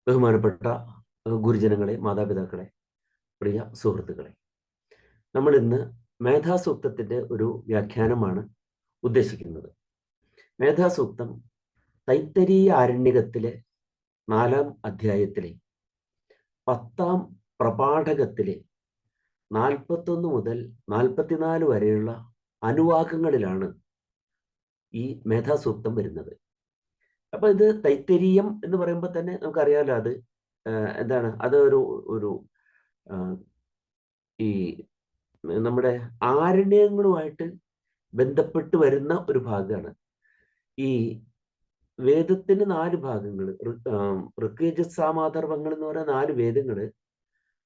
ബഹുമാനപ്പെട്ട ഗുരുജനങ്ങളെ, മാതാപിതാക്കളെ, പ്രിയ സുഹൃത്തുക്കളെ, നമ്മൾ ഇന്ന് മേധാസൂക്തത്തിന്റെ ഒരു വ്യാഖ്യാനമാണ് ഉദ്ദേശിക്കുന്നത്. മേധാസൂക്തം തൈത്തരീയ ആരണ്യകത്തിലെ 4-ാം അധ്യായത്തിലെ 10-ാം പ്രപാഠകത്തിലെ 41 മുതൽ 44 വരെയുള്ള അനുവാകങ്ങളിലാണ് ഈ മേധാസൂക്തം വരുന്നത്. അപ്പൊ ഇത് തൈത്തരീയം എന്ന് പറയുമ്പോൾ തന്നെ നമുക്കറിയാലോ, അത് എന്താണ്, അത് ഒരു ഈ നമ്മുടെ ആരണ്യങ്ങളുമായിട്ട് ബന്ധപ്പെട്ട് വരുന്ന ഒരു ഭാഗമാണ്. ഈ വേദത്തിന് 4 ഭാഗങ്ങൾ, ഋഗ്യജുസ്സാമാഥർവങ്ങൾ എന്ന് പറയുന്ന 4 വേദങ്ങള്.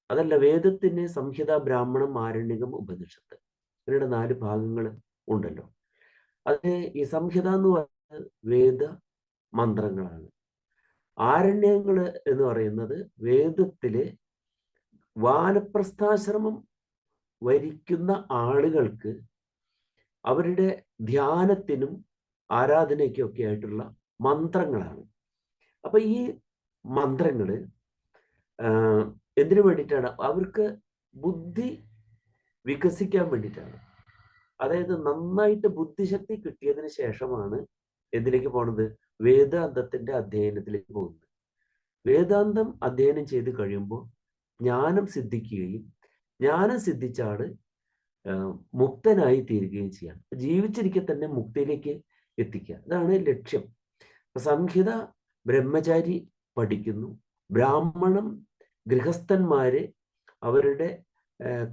അതല്ല, വേദത്തിന് സംഹിത, ബ്രാഹ്മണം, ആരണ്യകം, ഉപനിഷത്ത്, ഇവരുടെ 4 ഭാഗങ്ങൾ ഉണ്ടല്ലോ. അത് ഈ സംഹിത എന്ന് പറയുന്നത് വേദ മന്ത്രങ്ങളാണ്. ആരണ്യങ്ങൾ എന്ന് പറയുന്നത് വേദത്തിലെ വാനപ്രസ്ഥാശ്രമം വരിക്കുന്ന ആളുകൾക്ക് അവരുടെ ധ്യാനത്തിനും ആരാധനയ്ക്കും ഒക്കെ ആയിട്ടുള്ള മന്ത്രങ്ങളാണ്. അപ്പൊ ഈ മന്ത്രങ്ങള് എന്തിനു വേണ്ടിയിട്ടാണ്? അവർക്ക് ബുദ്ധി വികസിക്കാൻ വേണ്ടിയിട്ടാണ്. അതായത് നന്നായിട്ട് ബുദ്ധിശക്തി കിട്ടിയതിന് ശേഷമാണ് എന്തിലേക്ക് പോണത്? വേദാന്തത്തിന്റെ അധ്യയനത്തിലേക്ക് പോകുന്നത്. വേദാന്തം അധ്യയനം ചെയ്ത് കഴിയുമ്പോൾ ജ്ഞാനം സിദ്ധിക്കുകയും ജ്ഞാനം സിദ്ധിച്ച ആള് മുക്തനായി തീരുകയും ചെയ്യാം. ജീവിച്ചിരിക്കെ തന്നെ മുക്തിയിലേക്ക് എത്തിക്കുക, ഇതാണ് ലക്ഷ്യം. സംഹിത ബ്രഹ്മചാരി പഠിക്കുന്നു, ബ്രാഹ്മണം ഗൃഹസ്ഥന്മാര് അവരുടെ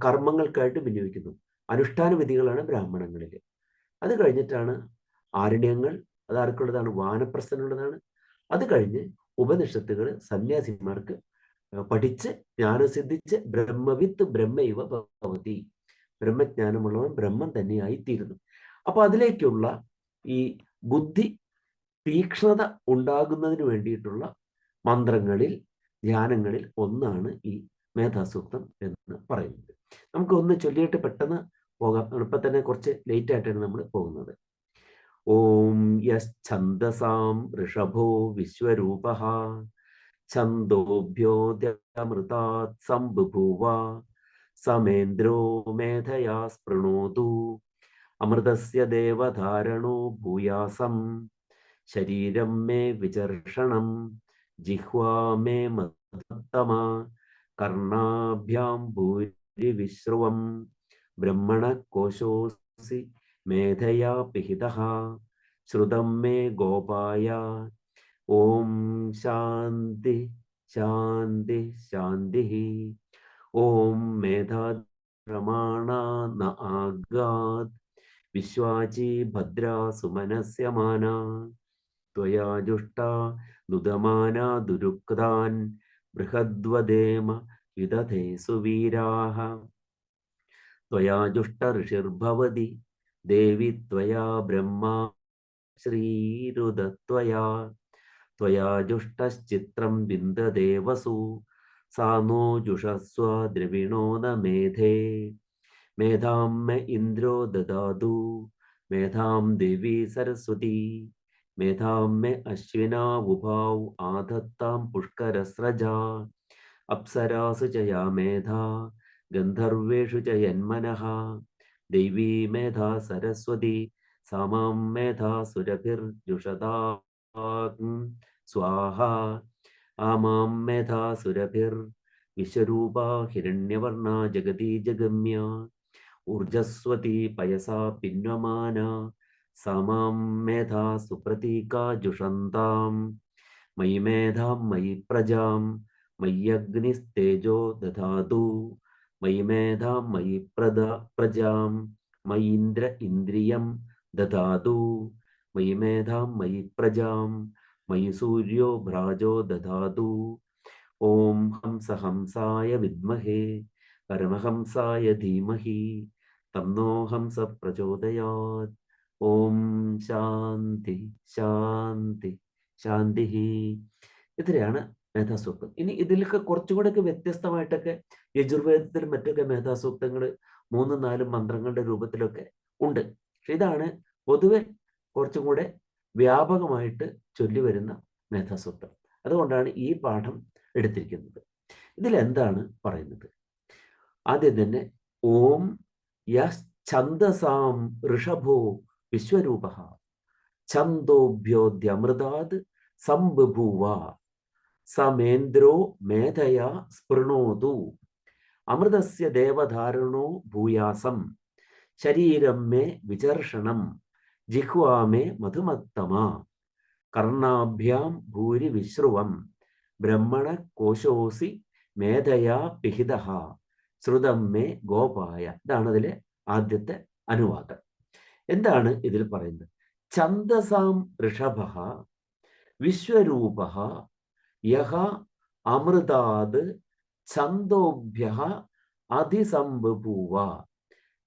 കർമ്മങ്ങൾക്കായിട്ട് വിനിയോഗിക്കുന്നു. അനുഷ്ഠാന വിധികളാണ് ബ്രാഹ്മണങ്ങളിൽ. അത് കഴിഞ്ഞിട്ടാണ് ആരണ്യങ്ങൾ, അത് ആർക്കുള്ളതാണ്? വാനപ്രസ്ഥനുള്ളതാണ്. അത് കഴിഞ്ഞ് ഉപനിഷത്തുകൾ സന്യാസിമാർക്ക് പഠിച്ച് ജ്ഞാനം സിദ്ധിച്ച് ബ്രഹ്മവിത്ത് ബ്രഹ്മൈവ ഭവതി, ബ്രഹ്മജ്ഞാനമുള്ളവൻ ബ്രഹ്മം തന്നെയായി തീരുന്നു. അപ്പൊ അതിലേക്കുള്ള ഈ ബുദ്ധി തീക്ഷ്ണത ഉണ്ടാകുന്നതിന് വേണ്ടിയിട്ടുള്ള മന്ത്രങ്ങളിൽ, ധ്യാനങ്ങളിൽ ഒന്നാണ് ഈ മേധാസൂക്തം എന്ന് പറയുന്നത്. നമുക്ക് ഒന്ന് ചൊല്ലിയിട്ട് പെട്ടെന്ന് പോകാം. ഇപ്പൊ തന്നെ കുറച്ച് ലേറ്റ് ആയിട്ടാണ് നമ്മൾ പോകുന്നത്. ഓം യശ്ചന്ദസാം ഋഷഭോ വിശ്വരൂപഃ ഛന്ദോഭ്യോദ്യമൃതാത് സംബുഭൂവ സമേന്ദ്രോ മേധയാ സ്പൃണോതു അമൃതസ്യ ദേവധാരണോ ഭൂയാസം ശരീരം may വിചർഷണം ജിഹ്വാ may മധുത്തമ കർണാഭ്യാം ഭൂരിവിശ്രുവം ബ്രഹ്മണ കോശോസി മേധയാ പിഹിതഃ ശ്രുതം may ഗോപായ. Om Shanti ശാന്തി ശാന്തി. ഓം മേധാപ്രമാണ ന ആഗാത് വിശ്വാചി ഭദ്രാ സുമനസ്യ മാന ത്വയാ ജുഷ്ടാ നുദമാന ദുരുക്താൻ ബൃഹദ്വദേമ വിദധേ സുവീരാഃ ത്വയാ ജുഷ്ട ഋഷിർഭവതി ദേവി ത്വയാ ബ്രഹ്മാ ശ്രീരുദത്വയാ ത്വയാ ജുഷ്ടശ്ചിത്രം വിന്ദതേ വസു സാ നോ ജുഷസ്വ ദ്രവിണോ ന മേധേ മേധാം മേ ഇന്ദ്രോ ദദാതു മേധാം ദേവി സരസ്വതി മേധാം മേ അശ്വിനാവുഭാൗ ആധത്താം പുഷ്കരസ്രജാ അപ്സരാസു ച യാ മേധാ ഗന്ധർവേഷു ച യന്മനഃ ദൈവീ മേധാ സരസ്വതി സാമാം മേധാ സുരഭിർജുഷതാം സ്വാഹ ആമാം മേധാ സുരഭിർ വിശ്വരൂപാ ഹിരണ്യവർണ ജഗതി ജഗമ്യ ഊർജസ്വതി പയസാ പിന്വമാന സാമാം മേധാ സുപ്രതീകാ ജുഷന്താം മയി മേധാം മയി പ്രജാം മയ്യഗ്നിസ്തേജോ ദധാതു മയി മേധാം മയി പ്രജാം മയീന്ദ്ര ഇന്ദ്രിയം ദധാതു മയി മേധാം മയി പ്രജാം മയി സൂര്യോ ഭ്രാജോ ദധാതു. ഓം ഹംസ ഹംസായ വിദ്മഹേ പരമഹംസായ ധീമഹി തന്നോ ഹംസ പ്രചോദയാത്. ഓം ശാന്തി ശാന്തി ശാന്തി. ഇത്രയാണ് മേധാസൂക്തം. ഇനി ഇതിലൊക്കെ കുറച്ചുകൂടെയൊക്കെ വ്യത്യസ്തമായിട്ടൊക്കെ യജുർവേദത്തിലും മറ്റൊക്കെ മേധാസൂക്തങ്ങൾ 3-4 മന്ത്രങ്ങളുടെ രൂപത്തിലൊക്കെ ഉണ്ട്. പക്ഷെ ഇതാണ് പൊതുവെ കുറച്ചും കൂടെ വ്യാപകമായിട്ട് ചൊല്ലി വരുന്ന മേധാസൂക്തം. അതുകൊണ്ടാണ് ഈ പാഠം എടുത്തിരിക്കുന്നത്. ഇതിലെന്താണ് പറയുന്നത്? ആദ്യം തന്നെ ഓം യസ് ഛന്ദസാം ഋഷഭോ വിശ്വരൂപ ഛന്ദോഭ്യോദ്യമൃതാത് സംബഭൂവ സമേന്ദ്രോ മേധയാ സ്പൃണോതു അമൃതസ്യ ദേവധാരണോ ഭൂയാസം ശരീരം മേ വിചർഷണം ജിഹ്വാ മേ മധുമത്തമ കർണാഭ്യാം ഭൂരി വിശ്രുവം ബ്രഹ്മണ കോശോസി മേധയാ പിഹിത ശ്രുതം മേ ഗോപായ. ഇതാണ് അതിലെ ആദ്യത്തെ അനുവാദം. എന്താണ് ഇതിൽ പറയുന്നത്? ഛന്ദസാം ഋഷഭ വിശ്വരൂപ യഹ അമൃതാത് ഛന്ദോഭ്യ അതിസംബഭൂവ.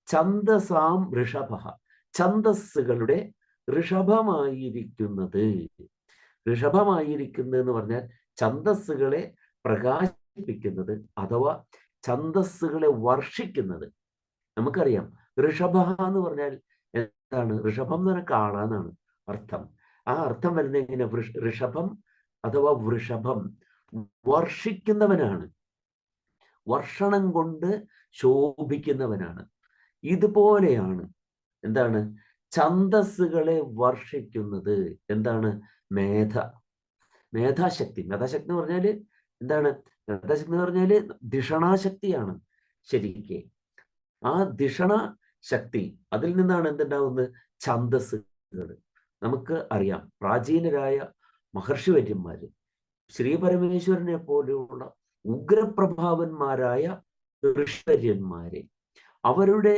ഛന്ദസാം ഋഷഭ, ഛന്ദസ്സുകളുടെ ഋഷഭമായിരിക്കുന്നത്. ഋഷഭമായിരിക്കുന്നത് എന്ന് പറഞ്ഞാൽ ഛന്ദസ്സുകളെ പ്രകാശിപ്പിക്കുന്നത് അഥവാ ഛന്ദസ്സുകളെ വർഷിക്കുന്നത്. നമുക്കറിയാം ഋഷഭ എന്ന് പറഞ്ഞാൽ എന്താണ്? ഋഷഭം എന്ന് പറഞ്ഞാൽ കാളാന്നാണ് അർത്ഥം. ആ അർത്ഥം വരുന്നത് എങ്ങനെ? ഋഷഭം അഥവാ വൃഷഭം വർഷിക്കുന്നവനാണ്, വർഷണം കൊണ്ട് ശോഭിക്കുന്നവനാണ്. ഇതുപോലെയാണ് എന്താണ് ഛന്ദസ്സുകളെ വർഷിക്കുന്നത്. എന്താണ്? മേധാശക്തി. മേധാശക്തി എന്ന് പറഞ്ഞാല് എന്താണ്? മേധാശക്തി എന്ന് പറഞ്ഞാല് ധിഷണാശക്തിയാണ് ശരിക്ക്. ആ ധിഷണ ശക്തി, അതിൽ നിന്നാണ് എന്തുണ്ടാവുന്നത്? ഛന്ദസ്സുകൾ. നമുക്ക് അറിയാം പ്രാചീനരായ മഹർഷിവര്യന്മാര്, ശ്രീ പരമേശ്വരനെ പോലെയുള്ള ഉഗ്രപ്രഭാവന്മാരായ ഋഷിവര്യന്മാരെ, അവരുടെ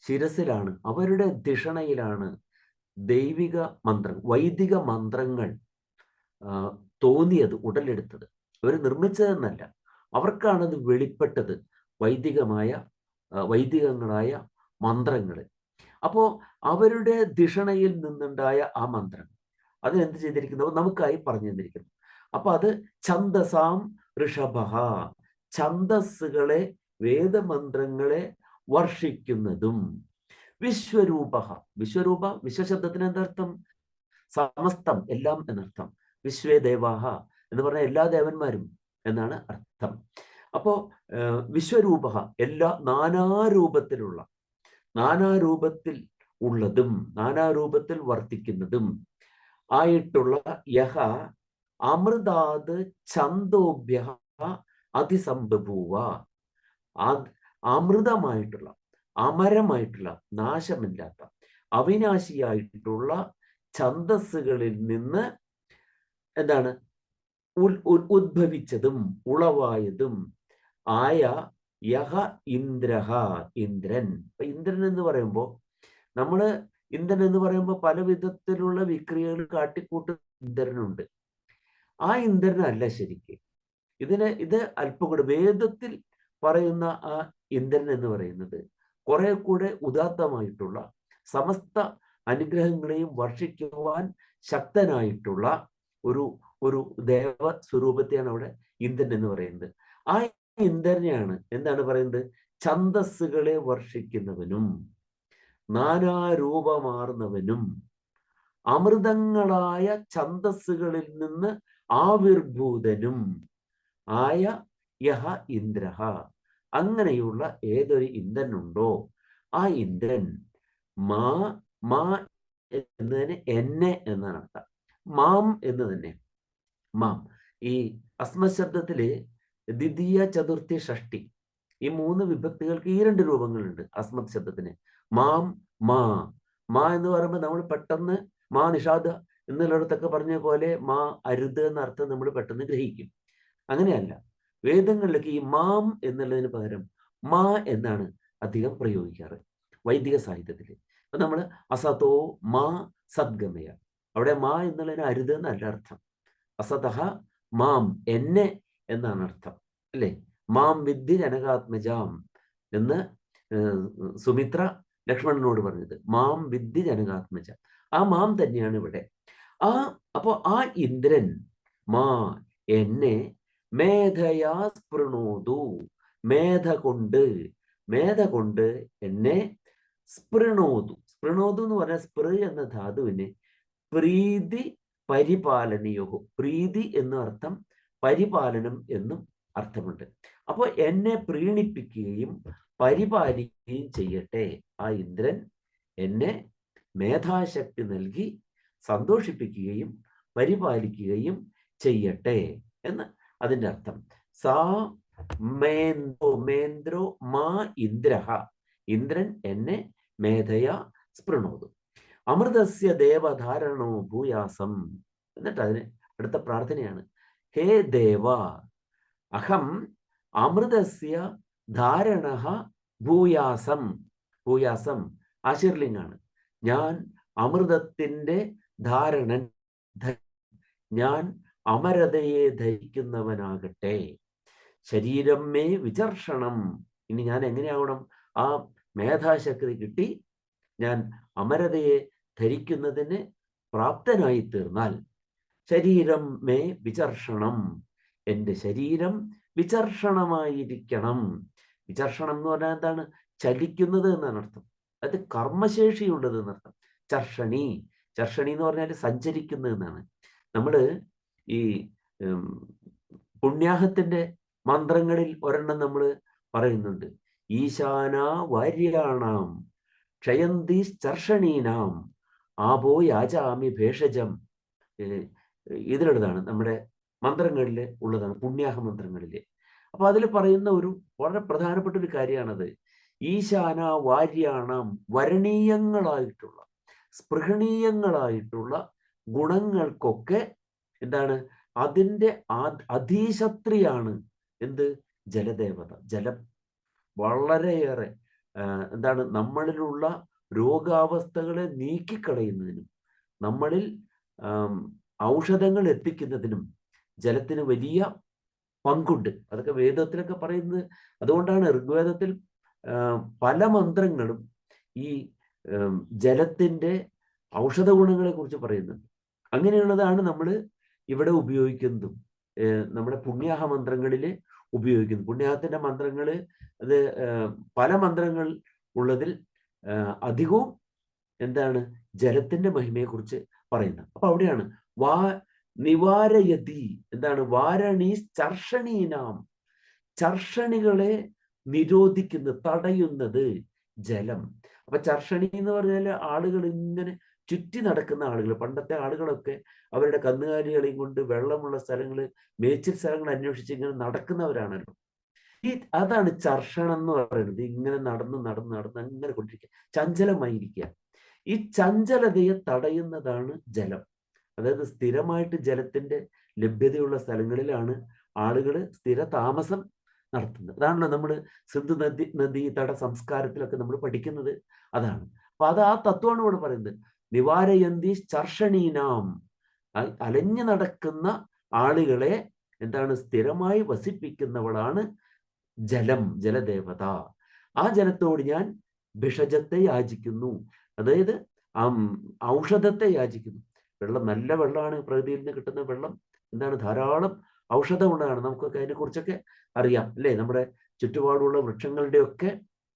ശിരസിലാണ്, അവരുടെ ധിഷണയിലാണ് ദൈവിക മന്ത്രം, വൈദിക മന്ത്രങ്ങൾ തോന്നിയത്, ഉടലെടുത്തത്. അവർ നിർമ്മിച്ചതെന്നല്ല, അവർക്കാണത് വെളിപ്പെട്ടത്, വൈദികങ്ങളായ മന്ത്രങ്ങൾ. അപ്പോ അവരുടെ ധിഷണയിൽ നിന്നുണ്ടായ ആ മന്ത്രം അതിനെന്ത് ചെയ്തിരിക്കുന്നു? നമുക്കായി പറഞ്ഞു തന്നിരിക്കുന്നു. അപ്പൊ അത് ഛന്ദസാം ഋഷഭ, ഛന്ദസ്സുകളെ, വേദമന്ത്രങ്ങളെ വർഷിക്കുന്നതും. വിശ്വരൂപ, വിശ്വരൂപ, വിശ്വശബ്ദത്തിന് എന്തർത്ഥം? സമസ്തം, എല്ലാം എന്നർത്ഥം. വിശ്വേ ദേവാഹ എന്ന് പറഞ്ഞാൽ എല്ലാ ദേവന്മാരും എന്നാണ് അർത്ഥം. അപ്പോ വിശ്വരൂപ, എല്ലാ നാനാരൂപത്തിലുള്ള, നാനാരൂപത്തിൽ ഉള്ളതും നാനാരൂപത്തിൽ വർത്തിക്കുന്നതും ആയിട്ടുള്ള യഹ അമൃതാത് ഛന്ദോഭ്യ അതിസംബഭൂവ, അമൃതമായിട്ടുള്ള, അമരമായിട്ടുള്ള, നാശമില്ലാത്ത, അവിനാശിയായിട്ടുള്ള ഛന്ദസ്സുകളിൽ നിന്ന് എന്താണ് ഉദ്ഭവിച്ചതും ഉളവായതും ആയ യഹ ഇന്ദ്രഹ, ഇന്ദ്രൻ. ഇന്ദ്രൻ എന്ന് പറയുമ്പോൾ ഇന്ദ്രൻ എന്ന് പറയുമ്പോൾ പല വിധത്തിലുള്ള വിക്രിയകൾ കാട്ടിക്കൂട്ടുന്ന ഇന്ദ്രനുണ്ട്. ആ ഇന്ദ്രനല്ല ശരിക്ക്. ഇത് അല്പം കൂടെ വേദത്തിൽ പറയുന്ന ആ ഇന്ദ്രൻ എന്ന് പറയുന്നത് കുറെ കൂടെ ഉദാത്തമായിട്ടുള്ള, സമസ്ത അനുഗ്രഹങ്ങളെയും വർഷിക്കുവാൻ ശക്തനായിട്ടുള്ള ഒരു ദേവ സ്വരൂപത്തെയാണ് അവിടെ ഇന്ദ്രൻ എന്ന് പറയുന്നത്. ആ ഇന്ദ്രനെയാണ് എന്താണ് പറയുന്നത്? ഛന്ദസ്സുകളെ വർഷിക്കുന്നവനും നാനാരൂപമാർന്നവനും അമൃതങ്ങളായ ഛന്ദസ്സുകളിൽ നിന്ന് ആവിർഭൂതനും ആയ യഹ ഇന്ദ്രഹ. അങ്ങനെയുള്ള ഏതൊരു ഇന്ദ്രനുണ്ടോ ആ ഇന്ദ്രൻ മാ എന്നതിന് എന്നെ എന്നാണ് അർത്ഥം. മാം എന്ന് തന്നെ. മാം, ഈ അസ്മശബ്ദത്തില് ദ്വിതീയ, ചതുർത്ഥി, ഷഷ്ടി, ഈ 3 വിഭക്തികൾക്ക് ഈ 2 രൂപങ്ങളുണ്ട് അസ്മത് ശബ്ദത്തിന്. മാം, മാ എന്ന് പറയുമ്പോൾ നമ്മൾ പെട്ടെന്ന് മാ നിഷാദ എന്നുള്ളിടത്തൊക്കെ പറഞ്ഞ പോലെ മാ അരുത് എന്ന അർത്ഥം നമ്മൾ പെട്ടെന്ന് ഗ്രഹിക്കും. അങ്ങനെയല്ല, വേദങ്ങളിലേക്ക് ഈ മാം എന്നുള്ളതിന് പകരം മാ എന്നാണ് അധികം പ്രയോഗിക്കാറ് വൈദിക സാഹിത്യത്തിൽ. അപ്പൊ നമ്മൾ അസതോ മാ സദ്ഗമയ, അവിടെ മാ എന്നുള്ളതിന് അരുത് എന്നല്ല അർത്ഥം. അസതഹ മാം, എന്നെ എന്നാണ് അർത്ഥം, അല്ലേ? മാം വിദ്ധി ജനകാത്മജാം എന്ന് സുമിത്ര ലക്ഷ്മണനോട് പറഞ്ഞത്. മാം വിദ്ധി ജനകാത്മജ, ആ മാം തന്നെയാണ് ഇവിടെ. അപ്പോ ആ ഇന്ദ്രൻ മാ, എന്നെ മേധയാ സ്പൃണോതു, മേധ കൊണ്ട് എന്നെ സ്പൃണോതു. സ്പൃണോതു എന്ന് പറഞ്ഞാൽ സ്പൃ എന്ന ധാതുവിന് പ്രീതി പരിപാലനയോ, പ്രീതി എന്ന അർത്ഥം, പരിപാലനം എന്നും അർത്ഥമുണ്ട്. അപ്പോൾ എന്നെ പ്രീണിപ്പിക്കുകയും പരിപാലിക്കുകയും ചെയ്യട്ടെ. ആ ഇന്ദ്രൻ എന്നെ മേധാശക്തി നൽകി സന്തോഷിപ്പിക്കുകയും പരിപാലിക്കുകയും ചെയ്യട്ടെ എന്ന് അതിൻ്റെ അർത്ഥം. സാ മേന്ദ്രോ മാ ഇന്ദ്രഹ, ഇന്ദ്രൻ എന്നെ മേധയാ സ്പൃണോതു. അമൃതസ്യ ദേവധാരണോ ഭൂയാസം. എന്നിട്ട് അതിന് അടുത്ത പ്രാർത്ഥനയാണ്, ഹേ ദേവ അഹം അമൃതസ്യ ധാരണ ഭൂയാസം. ഭൂയാസം ആശീർലിംഗാണ്. ഞാൻ അമൃതത്തിന്റെ ധാരണൻ, ഞാൻ അമരതയെ ധരിക്കുന്നവനാകട്ടെ. ശരീരം മേ വിചർഷണം. ഇനി ഞാൻ എങ്ങനെയാവണം? ആ മേധാശക്തി കിട്ടി ഞാൻ അമരതയെ ധരിക്കുന്നതിന് പ്രാപ്തനായി തീർന്നാൽ, ശരീരം മേ വിചർഷണം, എൻ്റെ ശരീരം വിചർഷണമായിരിക്കണം. വിചർഷണം എന്ന് പറഞ്ഞാൽ എന്താണ്? ചലിക്കുന്നത് എന്നാണ് അർത്ഥം. അത് കർമ്മശേഷിയുള്ളത് എന്നർത്ഥം. ചർഷണി, ചർഷണി എന്ന് പറഞ്ഞാൽ സഞ്ചരിക്കുന്നത് എന്നാണ്. നമ്മൾ ഈ പുണ്യാഹത്തിന്റെ മന്ത്രങ്ങളിൽ ഒരെണ്ണം നമ്മൾ പറയുന്നുണ്ട്, ഈശാന വാര്യാണാം ക്ഷയന്തി ചർഷണീനാം ആപോ യാചാമി ഭേഷജം. ഇതിലുള്ളതാണ്, നമ്മുടെ മന്ത്രങ്ങളിൽ ഉള്ളതാണ്, പുണ്യാഹ മന്ത്രങ്ങളിൽ. അപ്പൊ അതിൽ പറയുന്ന ഒരു വളരെ പ്രധാനപ്പെട്ട ഒരു കാര്യമാണത്. ഈശാന വാര്യാണാം, വരണീയങ്ങളായിട്ടുള്ള സ്പൃഹണീയങ്ങളായിട്ടുള്ള ഗുണങ്ങൾക്കൊക്കെ എന്താണ്? അതിൻ്റെ അധീശത്രിയാണ് എന്ത്? ജലദേവത. ജലം വളരെയേറെ എന്താണ്? നമ്മളിലുള്ള രോഗാവസ്ഥകളെ നീക്കിക്കളയുന്നതിനും നമ്മളിൽ ഔഷധങ്ങൾ എത്തിക്കുന്നതിനും ജലത്തിന് വലിയ പങ്കുണ്ട്. അതൊക്കെ വേദത്തിലൊക്കെ പറയുന്നത്. അതുകൊണ്ടാണ് ഋഗ്വേദത്തിൽ പല മന്ത്രങ്ങളും ഈ ജലത്തിൻ്റെ ഔഷധ ഗുണങ്ങളെ കുറിച്ച് പറയുന്നുണ്ട്. അങ്ങനെയുള്ളതാണ് നമ്മൾ ഇവിടെ ഉപയോഗിക്കുന്നതും നമ്മുടെ പുണ്യാഹ മന്ത്രങ്ങളിൽ ഉപയോഗിക്കുന്നു. പുണ്യാഹത്തിന്റെ മന്ത്രങ്ങൾ അത് പല മന്ത്രങ്ങൾ ഉള്ളതിൽ അധികവും എന്താണ്? ജലത്തിന്റെ മഹിമയെക്കുറിച്ച് പറയുന്നത്. അപ്പൊ അവിടെയാണ് നിവാരയതി, എന്താണ്? വാരണീ ചർഷണീനാം, ചർഷണികളെ നിരോധിക്കുന്നത്, തടയുന്നത് ജലം. അപ്പൊ ചർഷണി എന്ന് പറഞ്ഞാൽ ആളുകൾ ഇങ്ങനെ ചുറ്റി നടക്കുന്ന ആളുകൾ. പണ്ടത്തെ ആളുകളൊക്കെ അവരുടെ കന്നുകാലികളെയും കൊണ്ട് വെള്ളമുള്ള സ്ഥലങ്ങൾ, മേച്ചിൽ സ്ഥലങ്ങൾ അന്വേഷിച്ച് ഇങ്ങനെ നടക്കുന്നവരാണല്ലോ. അതാണ് ചർഷണം എന്ന് പറയുന്നത്. ഇങ്ങനെ നടന്ന് നടന്ന് നടന്ന് അങ്ങനെ കൊണ്ടിരിക്കുക, ചഞ്ചലമായിരിക്കുക. ഈ ചഞ്ചലതയെ തടയുന്നതാണ് ജലം. അതായത് സ്ഥിരമായിട്ട് ജലത്തിന്റെ ലഭ്യതയുള്ള സ്ഥലങ്ങളിലാണ് ആളുകൾ സ്ഥിര താമസം നടത്തുന്നത്. അതാണല്ലോ നമ്മൾ സിന്ധു നദി തട സംസ്കാരത്തിലൊക്കെ നമ്മൾ പഠിക്കുന്നത്. അതാണ്. അപ്പൊ അത് ആ തത്വമാണ് ഇവിടെ പറയുന്നത്. നിവാരയന്തി ചർഷണീനാം, അലഞ്ഞു നടക്കുന്ന ആളുകളെ എന്താണ്? സ്ഥിരമായി വസിപ്പിക്കുന്നവളാണ് ജലം, ജലദേവത. ആ ജലത്തോട് ഞാൻ ഭിഷജത്തെ യാചിക്കുന്നു, അതായത് ഔഷധത്തെ യാചിക്കുന്നു. വെള്ളം, നല്ല വെള്ളമാണ് പ്രകൃതിയിൽ നിന്ന് കിട്ടുന്ന വെള്ളം. എന്താണ്? ധാരാളം ഔഷധമുള്ളതാണ്. നമുക്കൊക്കെ അതിനെക്കുറിച്ചൊക്കെ അറിയാം അല്ലേ? നമ്മുടെ ചുറ്റുപാടുള്ള വൃക്ഷങ്ങളുടെയൊക്കെ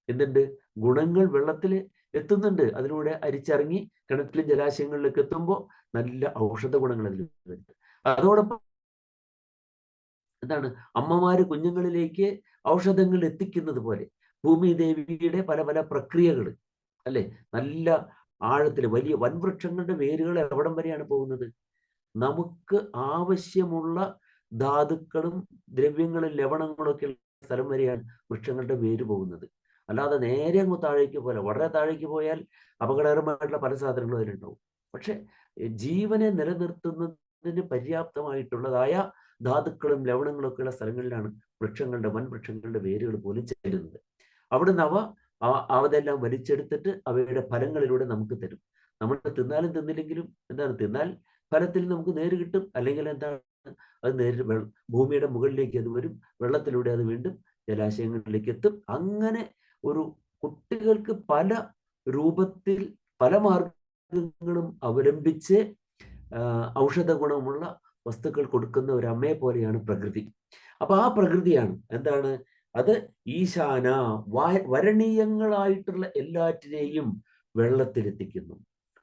എന്തുണ്ട്? ഗുണങ്ങൾ വെള്ളത്തിൽ എത്തുന്നുണ്ട്. അതിലൂടെ അരിച്ചിറങ്ങി കിണറ്റിലും ജലാശയങ്ങളിലേക്ക് എത്തുമ്പോൾ നല്ല ഔഷധ ഗുണങ്ങൾ അതിൽ വരുന്നുണ്ട്. അതോടൊപ്പം എന്താണ്? അമ്മമാര് കുഞ്ഞുങ്ങളിലേക്ക് ഔഷധങ്ങൾ എത്തിക്കുന്നത് പോലെ ഭൂമി ദേവിയുടെ പല പല പ്രക്രിയകൾ അല്ലെ? നല്ല ആഴത്തിൽ വലിയ വൻവൃക്ഷങ്ങളുടെ വേരുകൾ എവിടം വരെയാണ് പോകുന്നത്? നമുക്ക് ആവശ്യമുള്ള ധാതുക്കളും ദ്രവ്യങ്ങളും ലവണങ്ങളും ഒക്കെ സ്ഥലം വരെയാണ് വൃക്ഷങ്ങളുടെ വേര് പോകുന്നത്. അല്ലാതെ നേരെ അങ്ങ് താഴേക്ക് പോലെ, വളരെ താഴേക്ക് പോയാൽ അപകടകരമായിട്ടുള്ള പല സാധനങ്ങളും അതിലുണ്ടാവും. പക്ഷെ ജീവനെ നിലനിർത്തുന്നതിന് പര്യാപ്തമായിട്ടുള്ളതായ ധാതുക്കളും ലവണങ്ങളും ഒക്കെയുള്ള സ്ഥലങ്ങളിലാണ് വൃക്ഷങ്ങളുടെ, വൻവൃക്ഷങ്ങളുടെ വേരുകൾ പോലും ചെല്ലുന്നത്. അവിടുന്ന് അതെല്ലാം വലിച്ചെടുത്തിട്ട് അവയുടെ ഫലങ്ങളിലൂടെ നമുക്ക് തരും. നമ്മൾ തിന്നാലും തിന്നില്ലെങ്കിലും എന്താണ്? തിന്നാൽ ഫലത്തിൽ നമുക്ക് നേര് കിട്ടും. അല്ലെങ്കിൽ എന്താണ്? അത് നേരിട്ട് ഭൂമിയുടെ മുകളിലേക്ക് അത് വരും. വെള്ളത്തിലൂടെ അത് വീണ്ടും ജലാശയങ്ങളിലേക്ക് എത്തും. അങ്ങനെ ഒരു കുട്ടികൾക്ക് പല രൂപത്തിൽ പല മാർഗങ്ങളും അവലംബിച്ച് ഔഷധ ഗുണമുള്ള വസ്തുക്കൾ കൊടുക്കുന്ന ഒരു അമ്മയെ പോലെയാണ് പ്രകൃതി. അപ്പൊ ആ പ്രകൃതിയാണ് എന്താണ്? അത് ഈശാന, വരണീയങ്ങളായിട്ടുള്ള എല്ലാറ്റിനെയും വെള്ളത്തിലെത്തിക്കുന്നു.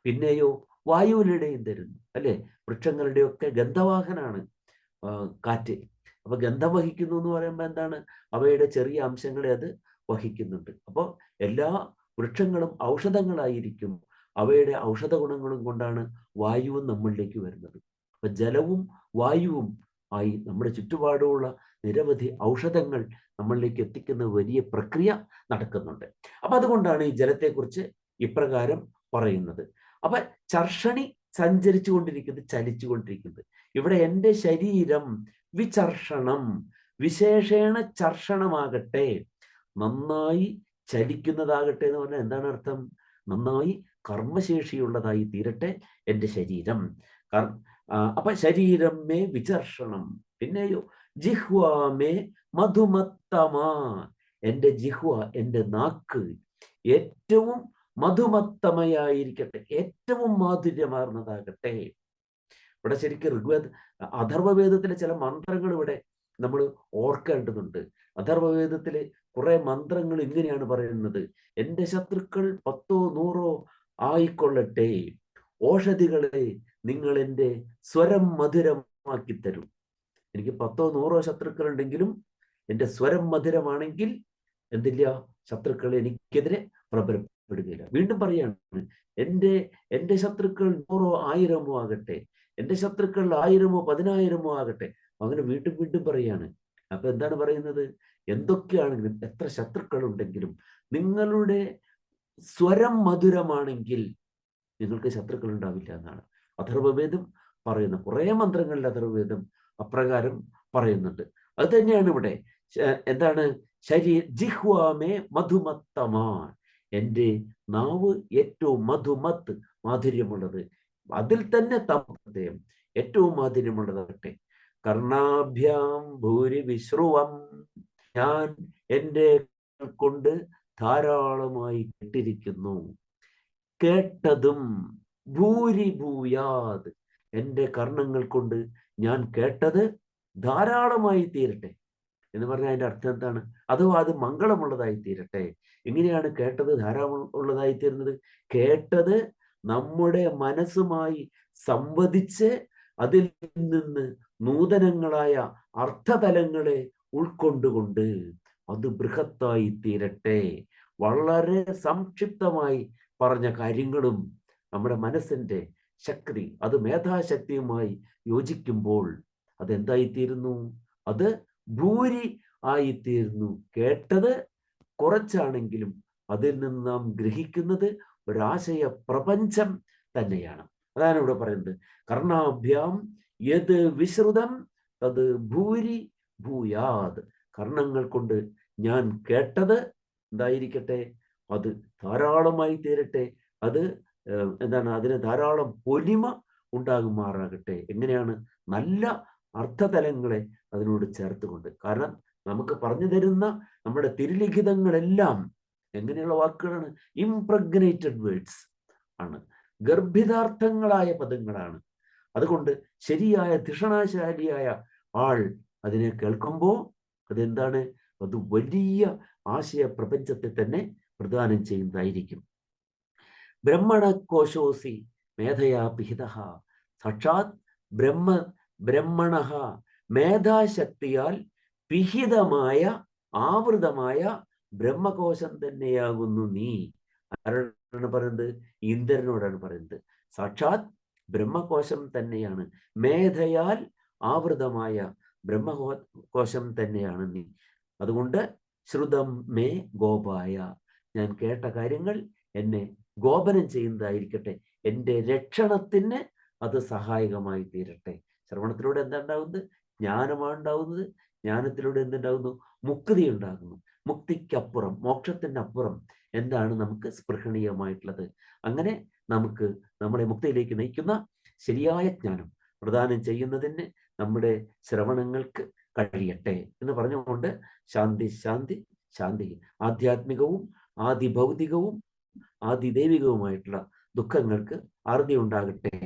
പിന്നെയോ വായുവിനിടയും തരുന്നു അല്ലെ? വൃക്ഷങ്ങളുടെയൊക്കെ ഗന്ധവാഹനാണ് കാറ്റ്. അപ്പൊ ഗന്ധം വഹിക്കുന്നു എന്ന് പറയുമ്പോൾ എന്താണ്? അവയുടെ ചെറിയ അംശങ്ങളെ അത് വഹിക്കുന്നുണ്ട്. അപ്പോൾ എല്ലാ വൃക്ഷങ്ങളും ഔഷധങ്ങളായിരിക്കും. അവയുടെ ഔഷധ ഗുണങ്ങളും കൊണ്ടാണ് വായുവും നമ്മളിലേക്ക് വരുന്നത്. അപ്പൊ ജലവും വായുവും ആയി നമ്മുടെ ചുറ്റുപാടുമുള്ള നിരവധി ഔഷധങ്ങൾ നമ്മളിലേക്ക് എത്തിക്കുന്ന വലിയ പ്രക്രിയ നടക്കുന്നുണ്ട്. അപ്പൊ അതുകൊണ്ടാണ് ഈ ജലത്തെക്കുറിച്ച് ഇപ്രകാരം പറയുന്നത്. അപ്പൊ ചർഷണി സഞ്ചരിച്ചു കൊണ്ടിരിക്കുന്നത്, ചലിച്ചു കൊണ്ടിരിക്കുന്നത്. ഇവിടെ എൻ്റെ ശരീരം വിചർഷണം, വിശേഷേണ ചർഷണമാകട്ടെ, നന്നായി ചലിക്കുന്നതാകട്ടെ എന്ന് പറഞ്ഞാൽ എന്താണ് അർത്ഥം? നന്നായി കർമ്മശേഷിയുള്ളതായി തീരട്ടെ എൻ്റെ ശരീരം. അപ്പൊ ശരീരം മേ വിചർഷണം. പിന്നെയോ ജിഹ്വാമേ മധുമത്തമാ, എൻ്റെ ജിഹ്വ, എൻ്റെ നാക്ക് ഏറ്റവും മധുമത്തമയായിരിക്കട്ടെ, ഏറ്റവും മാധുര്യമാർന്നതാകട്ടെ. ഇവിടെ ശരിക്കും അഥർവവേദത്തിലെ ചില മന്ത്രങ്ങൾ ഇവിടെ നമ്മൾ ഓർക്കേണ്ടതുണ്ട്. അഥർവവേദത്തിലെ കുറെ മന്ത്രങ്ങൾ ഇങ്ങനെയാണ് പറയുന്നത്: എൻ്റെ ശത്രുക്കൾ 10 100 ആയിക്കൊള്ളട്ടെ, ഓഷധികളെ നിങ്ങൾ എൻ്റെ സ്വരം മധുരമാക്കി തരും. എനിക്ക് 10 100 ശത്രുക്കൾ ഉണ്ടെങ്കിലും എൻ്റെ സ്വരം മധുരമാണെങ്കിൽ എന്തില്ല, ശത്രുക്കൾ എനിക്കെതിരെ പ്രബലപ്പെടുകയില്ല. വീണ്ടും പറയാണ്, എൻ്റെ ശത്രുക്കൾ 100 1000 ആകട്ടെ, എൻ്റെ ശത്രുക്കൾ 1000 10,000 ആകട്ടെ. അങ്ങനെ വീണ്ടും വീണ്ടും പറയാണ്. അപ്പൊ എന്താണ് പറയുന്നത്? എന്തൊക്കെയാണെങ്കിലും, എത്ര ശത്രുക്കൾ ഉണ്ടെങ്കിലും നിങ്ങളുടെ സ്വരം മധുരമാണെങ്കിൽ നിങ്ങൾക്ക് ശത്രുക്കൾ ഉണ്ടാവില്ല എന്നാണ് അഥർവവേദം പറയുന്ന കുറെ മന്ത്രങ്ങളിൽ. അഥർവവേദം അപ്രകാരം പറയുന്നുണ്ട്. അത് തന്നെയാണ് ഇവിടെ. എന്താണ്? ജിഹ്വാമേ മധുമത്തമാൻ, എൻ്റെ നാവ് ഏറ്റവും മധുമത്ത്, മാധുര്യമുള്ളത്. അതിൽ തന്നെ താപത്യം ഏറ്റവും മാധുര്യമുള്ളതാകട്ടെ. കർണാഭ്യാം ഭൂരി വിശ്രുവം, ഞാൻ എൻ്റെ കൊണ്ട് ധാരാളമായി കേട്ടിരിക്കുന്നു. കേട്ടതും ഭൂരി ഭൂയാത്, എൻ്റെ കർണങ്ങൾ കൊണ്ട് ഞാൻ കേട്ടത് ധാരാളമായി തീരട്ടെ എന്ന് പറഞ്ഞാൽ അതിന്റെ അർത്ഥം എന്താണ്? അഥവാ അത് മംഗളമുള്ളതായി തീരട്ടെ. എങ്ങനെയാണ് കേട്ടത് ധാരാളം ഉള്ളതായി തീരുന്നത്? കേട്ടത് നമ്മുടെ മനസ്സുമായി സംവദിച്ച് അതിൽ നിന്ന് നൂതനങ്ങളായ അർത്ഥതലങ്ങളെ ഉൾക്കൊണ്ടുകൊണ്ട് അത് ബൃഹത്തായി തീരട്ടെ. വളരെ സംക്ഷിപ്തമായി പറഞ്ഞ കാര്യങ്ങളും നമ്മുടെ മനസ്സിന്റെ ശക്തി, അത് മേധാശക്തിയുമായി യോജിക്കുമ്പോൾ അതെന്തായിത്തീരുന്നു? അത് ഭൂരി ആയിത്തീരുന്നു. കേട്ടത് കുറച്ചാണെങ്കിലും അതിൽ നിന്ന് നാം ഗ്രഹിക്കുന്നത് ഒരാശയ പ്രപഞ്ചം തന്നെയാണ്. അതാണ് ഇവിടെ പറയുന്നത്. കർണാഭ്യാം യത് വിശ്രുതം തത് ഭൂരി ഭൂയാത്, കർണങ്ങൾ കൊണ്ട് ഞാൻ കേട്ടത് എന്തായിരിക്കട്ടെ? അത് ധാരാളമായി തീരട്ടെ. അത് എന്താണ്? അതിന് ധാരാളം പൊലിമ ഉണ്ടാകുമാറാകട്ടെ. എങ്ങനെയാണ്? നല്ല അർത്ഥതലങ്ങളെ അതിനോട് ചേർത്തുകൊണ്ട്. കാരണം നമുക്ക് പറഞ്ഞു തരുന്ന നമ്മുടെ തിരുലിഖിതങ്ങളെല്ലാം എങ്ങനെയുള്ള വാക്കുകളാണ്? ഇംപ്രഗ്നേറ്റഡ് വേർഡ്സ് ആണ്, ഗർഭിതാർത്ഥങ്ങളായ പദങ്ങളാണ്. അതുകൊണ്ട് ശരിയായ ധിഷണാശാലിയായ ആൾ അതിനെ കേൾക്കുമ്പോൾ അതെന്താണ്? അത് വലിയ ആശയ പ്രപഞ്ചത്തെ തന്നെ പ്രദാനം ചെയ്യുന്നതായിരിക്കും. ബ്രഹ്മണകോശോസി മേധയാ പിഹിത, സാക്ഷാത് ബ്രഹ്മണ മേധാശക്തിയാൽ പിഹിതമായ ആവൃതമായ ബ്രഹ്മകോശം തന്നെയാകുന്നു നീ. ആരോടാണ് പറയുന്നത്? ഇന്ദ്രനോടാണ് പറയുന്നത്. സാക്ഷാത് ബ്രഹ്മകോശം തന്നെയാണ്, മേധയാൽ ആവൃതമായ ബ്രഹ്മകോശം തന്നെയാണ് നീ. അതുകൊണ്ട് ശ്രുതം മേ ഗോപായ, ഞാൻ കേട്ട കാര്യങ്ങൾ എന്നെ ഗോപനം ചെയ്യുന്നതായിരിക്കട്ടെ, എൻ്റെ രക്ഷണത്തിന് അത് സഹായകമായി തീരട്ടെ. ശ്രവണത്തിലൂടെ എന്താ ഉണ്ടാകുന്നത്? ജ്ഞാനമാണ് ഉണ്ടാകുന്നത്. ജ്ഞാനത്തിലൂടെ എന്തുണ്ടാകുന്നു? മുക്തി ഉണ്ടാകുന്നു. മുക്തിക്കപ്പുറം, മോക്ഷത്തിന് അപ്പുറം എന്താണ് നമുക്ക് സ്പൃഹണീയമായിട്ടുള്ളത്? അങ്ങനെ നമുക്ക് നമ്മളെ മുക്തിയിലേക്ക് നയിക്കുന്ന ശരിയായ ജ്ഞാനം പ്രദാനം ചെയ്യുന്നതിന് നമ്മുടെ ശ്രവണങ്ങൾക്ക് കഴിയട്ടെ എന്ന് പറഞ്ഞുകൊണ്ട് ശാന്തി ശാന്തി ശാന്തി. ആധ്യാത്മികവും ആദിഭൗതികവും ആദിദൈവികവുമായിട്ടുള്ള ദുഃഖങ്ങൾക്ക് അറുതി ഉണ്ടാകട്ടെ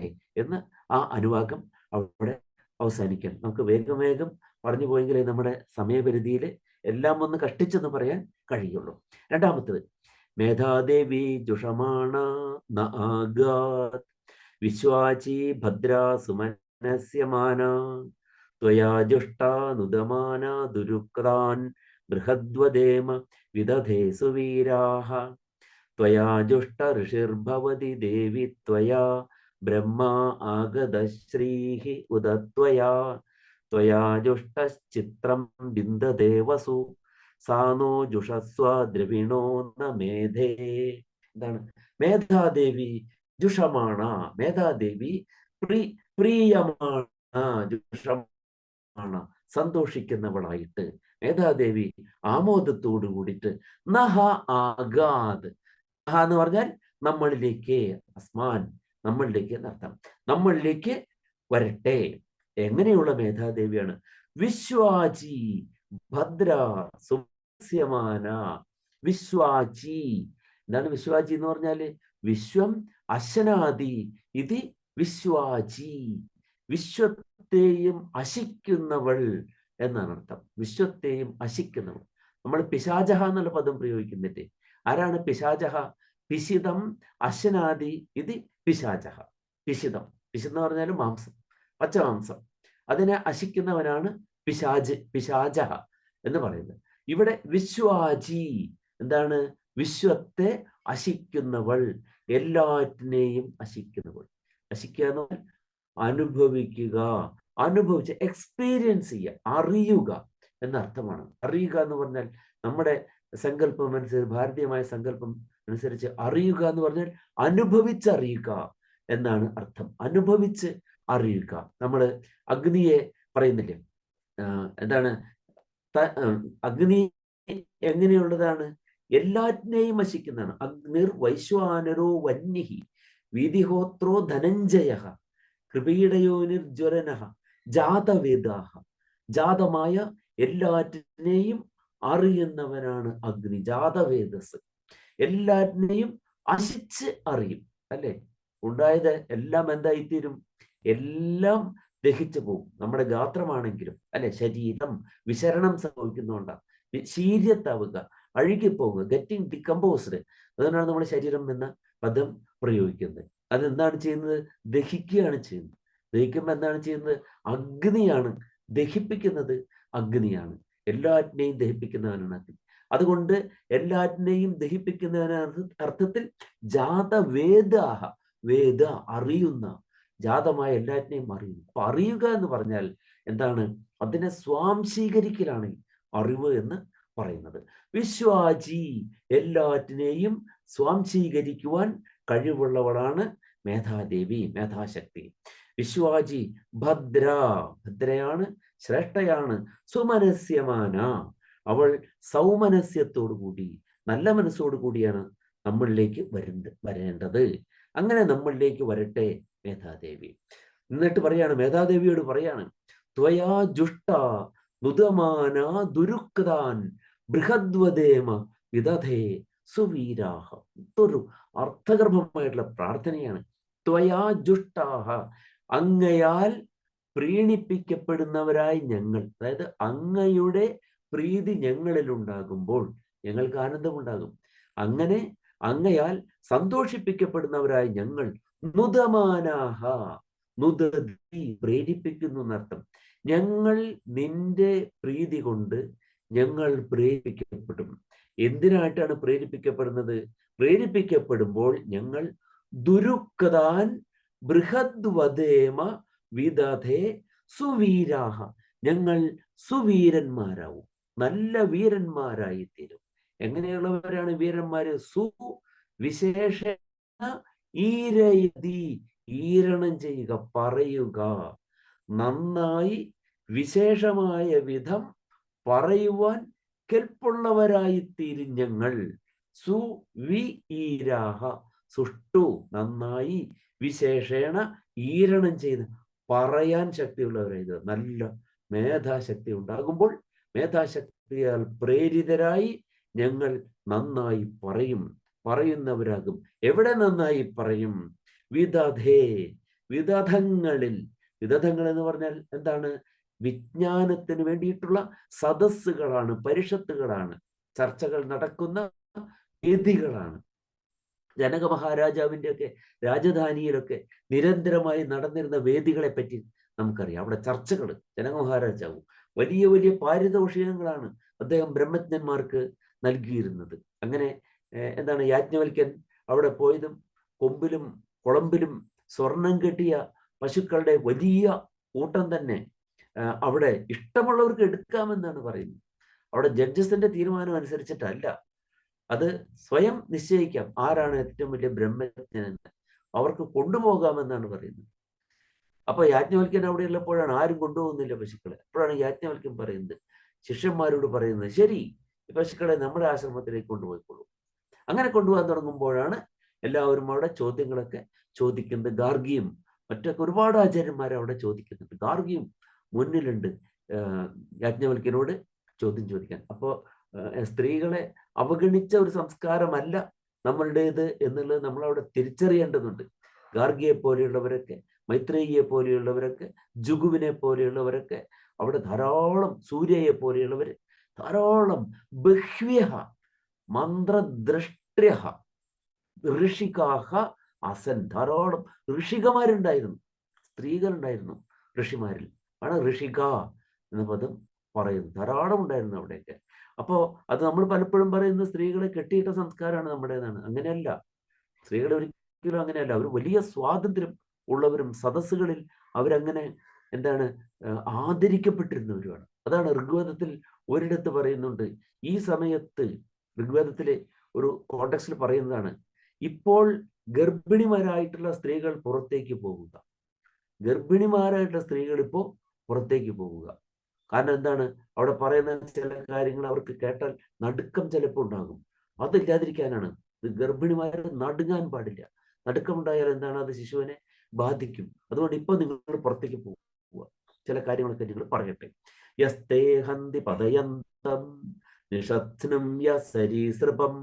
എന്ന് ആ അനുവാദം അവിടെ അവസാനിക്കാൻ. നമുക്ക് വേഗം വേഗം പറഞ്ഞു പോയെങ്കിലേ നമ്മുടെ സമയപരിധിയിൽ എല്ലാം ഒന്ന് കഷ്ടിച്ചെന്ന് പറയാൻ കഴിയുള്ളൂ. രണ്ടാമത്തത്, മേധാദേവി ജുഷമാണ ന ആഗാത് വിശ്വാചി ഭദ്രാ സുമനസ്യമാന ത്വയാ ജുഷ്ടാനുദമാനാ ദുരുക്താൻ ബൃഹദ്വദേമ വിദധേ സുവീരാഹ. ത്വയാ ജുഷ്ട ഋഷിർഭവതി ദേവി ത്വയാ ബ്രഹ്മാ ആഗതശ്രീഃ ഉദത്വയാ. ത്വയാ ജുഷ്ടശ്ചിത്രം ബിന്ദതേ വസു സാനോ ജുഷസ്വ ദ്രവിണോ ന മേധേ. എന്താണ്? മേധാദേവി ജുഷമാണ, മേധാദേവി പ്രിയമാണ്, ജുഷമാണ് സന്തോഷിക്കുന്നവളായിട്ട്, മേധാദേവി ആമോദത്തോടു കൂടിയിട്ട് നഹ ആഗാത്. നഹ എന്ന് പറഞ്ഞാൽ നമ്മളിലേക്ക്, അസ്മാൻ നമ്മളിലേക്ക് എന്നർത്ഥം, നമ്മളിലേക്ക് വരട്ടെ. എങ്ങനെയുള്ള മേധാദേവിയാണ്? വിശ്വാചി ഭദ്ര സുസ്യമാന. വിശ്വാചി, എന്താണ് വിശ്വാചി എന്ന് പറഞ്ഞാല്? വിശ്വം അശനാദി ഇത് വിശ്വാചി, വിശ്വത്തെയും അശിക്കുന്നവൾ എന്നാണ് അർത്ഥം. വിശ്വത്തെയും അശിക്കുന്നവൾ. നമ്മൾ പിശാചഹ എന്നുള്ള പദം പ്രയോഗിക്കുന്നില്ലേ? ആരാണ് പിശാചഹ? പിശിതം അശനാദി ഇത് പിശാചഹ. പിശിതം, പിശിതം എന്ന് പറഞ്ഞാൽ മാംസം, പച്ചമാംസം, അതിനെ അശിക്കുന്നവനാണ് പിശാജ്, പിശാചഹ എന്ന് പറയുന്നത്. ഇവിടെ വിശ്വാചി എന്താണ്? വിശ്വത്തെ അശിക്കുന്നവൾ, എല്ലാറ്റിനെയും അശിക്കുന്നവൾ. അശിക്കുക എന്ന് പറഞ്ഞാൽ അനുഭവിക്കുക, അനുഭവിച്ച് എക്സ്പീരിയൻസ് ചെയ്യുക, അറിയുക എന്നർത്ഥമാണ്. അറിയുക എന്ന് പറഞ്ഞാൽ നമ്മുടെ സങ്കല്പം അനുസരിച്ച്, ഭാരതീയമായ സങ്കല്പം അനുസരിച്ച് അറിയുക എന്ന് പറഞ്ഞാൽ അനുഭവിച്ചറിയുക എന്നാണ് അർത്ഥം. അനുഭവിച്ച് അറിയുക. നമ്മൾ അഗ്നിയെ പറയുന്നില്ലേ? എന്താണ്? അഗ്നി എങ്ങനെയുള്ളതാണ്? എല്ലാറ്റിനെയും നശിക്കുന്നതാണ്. അഗ്നിർ വൈശ്വാനരോ വന്യഹി വീതിഹോത്രോ ധനഞ്ജയ കൃപീഡയോനിർജ്വരന ജാതവേദാഹ. ജാതമായ എല്ലാറ്റിനെയും അറിയുന്നവനാണ് അഗ്നി, ജാതവേദസ്. എല്ലാറ്റിനെയും അശിച്ച് അറിയും, അല്ലെ? ഉണ്ടായത് എല്ലാം എന്തായിത്തീരും? എല്ലാം ദഹിച്ചു പോകും. നമ്മുടെ ഗാത്രമാണെങ്കിലും, അല്ലെ, ശരീരം വിശരണം സംഭവിക്കുന്നുണ്ടാവും, ശീര്യത്താവുക, അഴുകിപ്പോവുക, ഗെറ്റിംഗ് ഡികമ്പോസ്ഡ്. അതുകൊണ്ടാണ് നമ്മുടെ ശരീരം എന്ന പദം പ്രയോഗിക്കുന്നത്. അതെന്താണ് ചെയ്യുന്നത്? ദഹിക്കുകയാണ് ചെയ്യുന്നത്. ദഹിക്കുമ്പോൾ എന്താണ് ചെയ്യുന്നത്? അഗ്നിയാണ് ദഹിപ്പിക്കുന്നത്. അഗ്നിയാണ് എല്ലാറ്റിനെയും ദഹിപ്പിക്കുന്നവനാണ് അഗ്നി. അതുകൊണ്ട് എല്ലാറ്റിനെയും ദഹിപ്പിക്കുന്നവനാണ് അർത്ഥത്തിൽ ജാതവേദാഹ, വേദ അറിയുന്ന, ജാതമായ എല്ലാറ്റിനെയും അറിയുന്നു. അപ്പൊ അറിയുക എന്ന് പറഞ്ഞാൽ എന്താണ്? അതിനെ സ്വാംശീകരിക്കലാണ് അറിവ് എന്ന് പറയുന്നത്. വിശ്വാചി, എല്ലാറ്റിനെയും സ്വാംശീകരിക്കുവാൻ കഴിവുള്ളവളാണ് മേധാദേവി, മേധാശക്തി. വിശ്വാചി ഭദ്ര, ഭദ്രയാണ്, ശ്രേഷ്ഠയാണ്. സുമനസ്യമാന, അവൾ സൗമനസ്യത്തോടു കൂടി, നല്ല മനസ്സോടു കൂടിയാണ് നമ്മളിലേക്ക് വരേണ്ടത്. അങ്ങനെ നമ്മളിലേക്ക് വരട്ടെ മേധാദേവി. എന്നിട്ട് പറയാണ്, മേധാദേവിയോട് പറയാണ്, ത്വയാ ജുഷ്ട നുദമാന ദുരുക്താൻ ബൃഹദ്വദേമ വിദധേ സുവീരാഹ. ഇതൊരു അർത്ഥഗർഭമായിട്ടുള്ള പ്രാർത്ഥനയാണ്. ത്വയാ ജുഷ്ടാഹ, അങ്ങയാൽ പ്രീണിപ്പിക്കപ്പെടുന്നവരായി ഞങ്ങൾ, അതായത് അങ്ങയുടെ പ്രീതി ഞങ്ങളിൽ ഉണ്ടാകുമ്പോൾ ഞങ്ങൾക്ക് ആനന്ദമുണ്ടാകും. അങ്ങനെ അങ്ങയാൽ സന്തോഷിപ്പിക്കപ്പെടുന്നവരായി ഞങ്ങൾ നുദമാനാഹ, നുദതി പ്രേരിപ്പിക്കുന്നു എന്നർത്ഥം. ഞങ്ങൾ നിന്റെ പ്രീതി കൊണ്ട് ഞങ്ങൾ പ്രേരിപ്പിക്കപ്പെടും. എന്തിനായിട്ടാണ് പ്രേരിപ്പിക്കപ്പെടുന്നത്? പ്രേരിപ്പിക്കപ്പെടുമ്പോൾ ഞങ്ങൾ ദുരുക്താൻ ബൃഹദ്വദേമ വിദധേ സുവീരാഹ, ഞങ്ങൾ സുവീരന്മാരാവും, നല്ല വീരന്മാരായി തീരും. എങ്ങനെയുള്ളവരാണ് വീരന്മാര്? സു വിശേഷ ഈരയതി, ഈരണം ചെയ്യുക, പറയുക, നന്നായി വിശേഷമായ വിധം പറയുവാൻ കെൽപ്പുള്ളവരായി തീരും ഞങ്ങൾ. സുവിഈരാഹ, സുഷ്ടു നന്നായി, വിശേഷേണ ഈരണം ചെയ്ത് പറയാൻ ശക്തിയുള്ളവരായത്. നല്ല മേധാശക്തി ഉണ്ടാകുമ്പോൾ മേധാശക്തിയാൽ പ്രേരിതരായി ഞങ്ങൾ നന്നായി പറയും, പറയുന്നവരാകും. എവിടെ നന്നായി പറയും? വിദധേ, വിദധങ്ങളിൽ. വിദധങ്ങൾ എന്ന് പറഞ്ഞാൽ എന്താണ്? വിജ്ഞാനത്തിന് വേണ്ടിയിട്ടുള്ള സദസ്സുകളാണ്, പരിഷത്തുകളാണ്, ചർച്ചകൾ നടക്കുന്ന വേദികളാണ്. ജനക മഹാരാജാവിൻ്റെ ഒക്കെ രാജധാനിയിലൊക്കെ നിരന്തരമായി നടന്നിരുന്ന വേദികളെ പറ്റി നമുക്കറിയാം. അവിടെ ചർച്ചകൾ, ജനക മഹാരാജാവ് വലിയ വലിയ പാരിതോഷികങ്ങളാണ് അദ്ദേഹം ബ്രഹ്മജ്ഞന്മാർക്ക് നൽകിയിരുന്നത്. അങ്ങനെ എന്താണ് യാജ്ഞവൽക്യൻ അവിടെ പോയതും കൊമ്പിലും കുളമ്പിലും സ്വർണം കെട്ടിയ പശുക്കളുടെ വലിയ കൂട്ടം തന്നെ അവിടെ ഇഷ്ടമുള്ളവർക്ക് എടുക്കാമെന്നാണ് പറയുന്നത്. അവിടെ ജഡ്ജസിന്റെ തീരുമാനം അനുസരിച്ചിട്ടല്ല, അത് സ്വയം നിശ്ചയിക്കാം ആരാണ് ഏറ്റവും വലിയ ബ്രഹ്മജ്ഞനെന്ന്, അവർക്ക് കൊണ്ടുപോകാമെന്നാണ് പറയുന്നത്. അപ്പൊ യാജ്ഞവൽക്യൻ അവിടെ ഉള്ളപ്പോഴാണ് ആരും കൊണ്ടുപോകുന്നില്ല പശുക്കളെ. അപ്പോഴാണ് യാജ്ഞവൽക്യൻ പറയുന്നത്, ശിഷ്യന്മാരോട് പറയുന്നത്, ശരി, ഈ പശുക്കളെ നമ്മുടെ ആശ്രമത്തിലേക്ക് കൊണ്ടുപോയിക്കൊള്ളൂ. അങ്ങനെ കൊണ്ടുപോകാൻ തുടങ്ങുമ്പോഴാണ് എല്ലാവരും അവിടെ ചോദ്യങ്ങളൊക്കെ ചോദിക്കുന്നത്. ഗാർഗിയും മറ്റൊക്കെ ഒരുപാട് ആചാര്യന്മാർ അവിടെ ചോദിക്കുന്നുണ്ട്. ഗാർഗിയും മുന്നിലുണ്ട് യാജ്ഞവൽക്യനോട് ചോദ്യം ചോദിക്കാൻ. അപ്പോൾ സ്ത്രീകളെ അവഗണിച്ച ഒരു സംസ്കാരമല്ല നമ്മളുടേത് എന്നുള്ളത് നമ്മളവിടെ തിരിച്ചറിയേണ്ടതുണ്ട്. ഗാർഗിയെ പോലെയുള്ളവരൊക്കെ, മൈത്രേയിയെ പോലെയുള്ളവരൊക്കെ, ജുഗുവിനെ പോലെയുള്ളവരൊക്കെ, അവിടെ ധാരാളം, സൂര്യയെ പോലെയുള്ളവർ, ധാരാളം ബഹ്വ്യഃ മന്ത്രദ്രഷ്ട്ര്യഃ ഋഷികാഹ അസൻ, ധാരാളം ഋഷികമാരുണ്ടായിരുന്നു, സ്ത്രീകളുണ്ടായിരുന്നു ഋഷിമാരിൽ. ആണ് ഋഷിക എന്ന പദം പറയുന്നത്. ധാരാളം ഉണ്ടായിരുന്നു അവിടെയൊക്കെ. അപ്പോ അത് നമ്മൾ പലപ്പോഴും പറയുന്നത് സ്ത്രീകളെ കെട്ടിയിട്ട സംസ്കാരമാണ് നമ്മുടേതാണ്. അങ്ങനെയല്ല, സ്ത്രീകളെ ഒരിക്കലും അങ്ങനെയല്ല. അവർ വലിയ സ്വാതന്ത്ര്യം ഉള്ളവരും സദസ്സുകളിൽ അവരങ്ങനെ എന്താണ് ആദരിക്കപ്പെട്ടിരുന്നവരുമാണ്. അതാണ് ഋഗ്വേദത്തിൽ ഒരിടത്ത് പറയുന്നുണ്ട്. ഈ സമയത്ത് ഋഗ്വേദത്തിലെ ഒരു കോണ്ടെക്സ്റ്റിൽ പറയുന്നതാണ്, ഇപ്പോൾ ഗർഭിണിമാരായിട്ടുള്ള സ്ത്രീകൾ പുറത്തേക്ക് പോവുക. ഗർഭിണിമാരായിട്ടുള്ള സ്ത്രീകൾ ഇപ്പോൾ പുറത്തേക്ക് പോവുക. കാരണം എന്താണ്, അവിടെ പറയുന്ന ചില കാര്യങ്ങൾ അവർക്ക് കേട്ടാൽ നടുക്കം ചിലപ്പോൾ ഉണ്ടാകും. അതില്ലാതിരിക്കാനാണ്. ഇത് ഗർഭിണിമാർ നടുങ്ങാൻ പാടില്ല. നടുക്കമുണ്ടായാൽ എന്താണ്, അത് ശിശുവിനെ ബാധിക്കും. അതുകൊണ്ട് ഇപ്പൊ നിങ്ങൾ പുറത്തേക്ക് പോവുക. ചില കാര്യങ്ങളൊക്കെ നിങ്ങൾ പറയട്ടെ. യസ്തേ ഹന്തി പദയന്തം നിഷത്നം യസരീസൃപം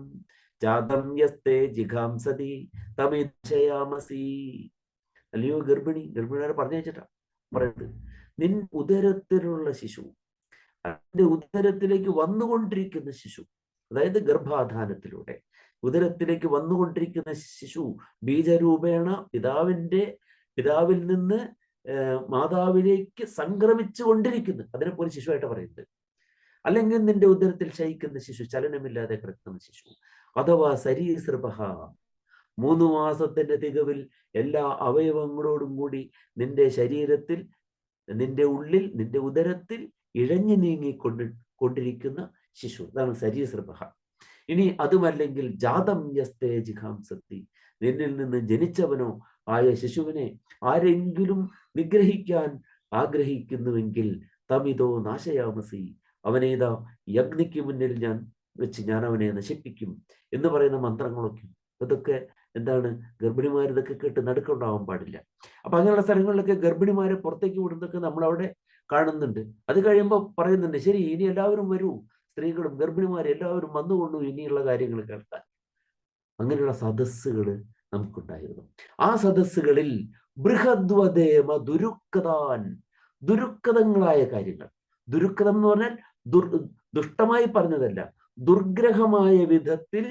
ജാതം യസ്തേ ജിഘാംസതി തമിച്ഛയാമസി. അല്ലയോ ഗർഭിണിമാരെ പറഞ്ഞയച്ചിട്ടാ പറയുന്നത്, നിൻ ഉദരത്തിലുള്ള ശിശു, അതിന്റെ ഉദരത്തിലേക്ക് വന്നുകൊണ്ടിരിക്കുന്ന ശിശു, അതായത് ഗർഭാധാനത്തിലൂടെ ഉദരത്തിലേക്ക് വന്നുകൊണ്ടിരിക്കുന്ന ശിശു ബീജരൂപേണ പിതാവിൽ നിന്ന് മാതാവിലേക്ക് സംക്രമിച്ചു കൊണ്ടിരിക്കുന്നു. അതിനെപ്പോലെ ശിശുവായിട്ട് പറയുന്നത്. അല്ലെങ്കിൽ നിന്റെ ഉദരത്തിൽ ശയിക്കുന്ന ശിശു, ചലനമില്ലാതെ കിടക്കുന്ന ശിശു, അഥവാ സരീസൃപഃ, 3 മാസത്തിന്റെ തികവിൽ എല്ലാ അവയവങ്ങളോടും കൂടി നിന്റെ ശരീരത്തിൽ, നിന്റെ ഉള്ളിൽ, നിന്റെ ഉദരത്തിൽ ഇഴഞ്ഞു കൊണ്ടിരിക്കുന്ന ശിശു, അതാണ് സരീസൃപഃ. ഇനി അതുമല്ലെങ്കിൽ ജാതം യസ്തേ ജിഘാംസതി, നിന്നിൽ നിന്ന് ജനിച്ചവനോ ആയ ശിശുവിനെ ആരെങ്കിലും നിഗ്രഹിക്കാൻ ആഗ്രഹിക്കുന്നുവെങ്കിൽ തമിതോ നാശയാമസി, അവനേതാ യജ്ഞയ്ക്ക് മുന്നിൽ ഞാൻ അവനെ നശിപ്പിക്കും എന്ന് പറയുന്ന മന്ത്രങ്ങളൊക്കെ. ഇതൊക്കെ എന്താണ്, ഗർഭിണിമാർ ഇതൊക്കെ കേട്ട് നടുക്കുണ്ടാവാൻ പാടില്ല. അപ്പൊ അങ്ങനെയുള്ള സ്ഥലങ്ങളിലൊക്കെ ഗർഭിണിമാരെ പുറത്തേക്ക് വിടുന്നതൊക്കെ നമ്മളവിടെ കാണുന്നുണ്ട്. അത് കഴിയുമ്പോൾ പറയുന്നുണ്ട്, ശരി, ഇനി എല്ലാവരും വരൂ, സ്ത്രീകളും ഗർഭിണിമാരും എല്ലാവരും വന്നുകൊള്ളൂ ഇനിയുള്ള കാര്യങ്ങൾ കേൾക്കാൻ. അങ്ങനെയുള്ള സദസ്സുകൾ നമുക്കുണ്ടായിരുന്നു. ആ സദസ്സുകളിൽ ബൃഹദ്വദേമ ദുരുക്കതാൻ, ദുരുക്കതങ്ങളായ കാര്യങ്ങൾ, ദുരുക്കതം എന്ന് പറഞ്ഞാൽ ദുഷ്ടമായി പറഞ്ഞതല്ല, ദുർഗ്രഹമായ വിധത്തിൽ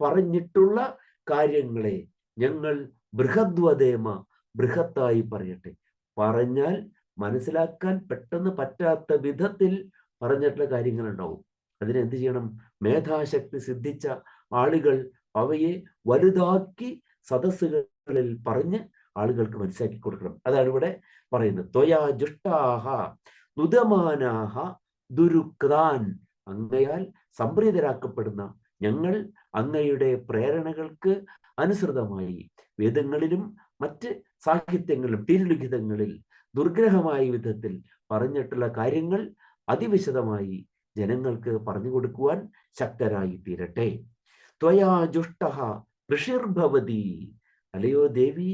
പറഞ്ഞിട്ടുള്ള കാര്യങ്ങളെ ഞങ്ങൾ ബൃഹദ്വദേമ, ബൃഹത്തായി പറയട്ടെ. പറഞ്ഞാൽ മനസ്സിലാക്കാൻ പെട്ടെന്ന് പറ്റാത്ത വിധത്തിൽ പറഞ്ഞിട്ടുള്ള കാര്യങ്ങൾ ഉണ്ടാവും. അതിനെന്ത് ചെയ്യണം? മേധാശക്തി സിദ്ധിച്ച ആളുകൾ അവയെ വലുതാക്കി സദസ്സുകളിൽ പറഞ്ഞ് ആളുകൾക്ക് മനസ്സിലാക്കി കൊടുക്കണം. അതാണ് ഇവിടെ പറയുന്നത്. ത്വയാ ജുഷ്ടാഹ നുദമാനാഹ ദുരുക്താൻ, അങ്ങയാൽ സംപ്രീതരാക്കപ്പെടുന്ന ഞങ്ങൾ അങ്ങയുടെ പ്രേരണകൾക്ക് അനുസൃതമായി വേദങ്ങളിലും മറ്റ് സാഹിത്യങ്ങളിലും തിരുലിഖിതങ്ങളിൽ ദുർഗ്രഹമായ വിധത്തിൽ പറഞ്ഞിട്ടുള്ള കാര്യങ്ങൾ അതിവിശദമായി ജനങ്ങൾക്ക് പറഞ്ഞു കൊടുക്കുവാൻ ശക്തരായി തീരട്ടെ. ത്വയാ ജുഷ്ടഃ ഋഷിർഭവതി, അല്ലയോ ദേവി,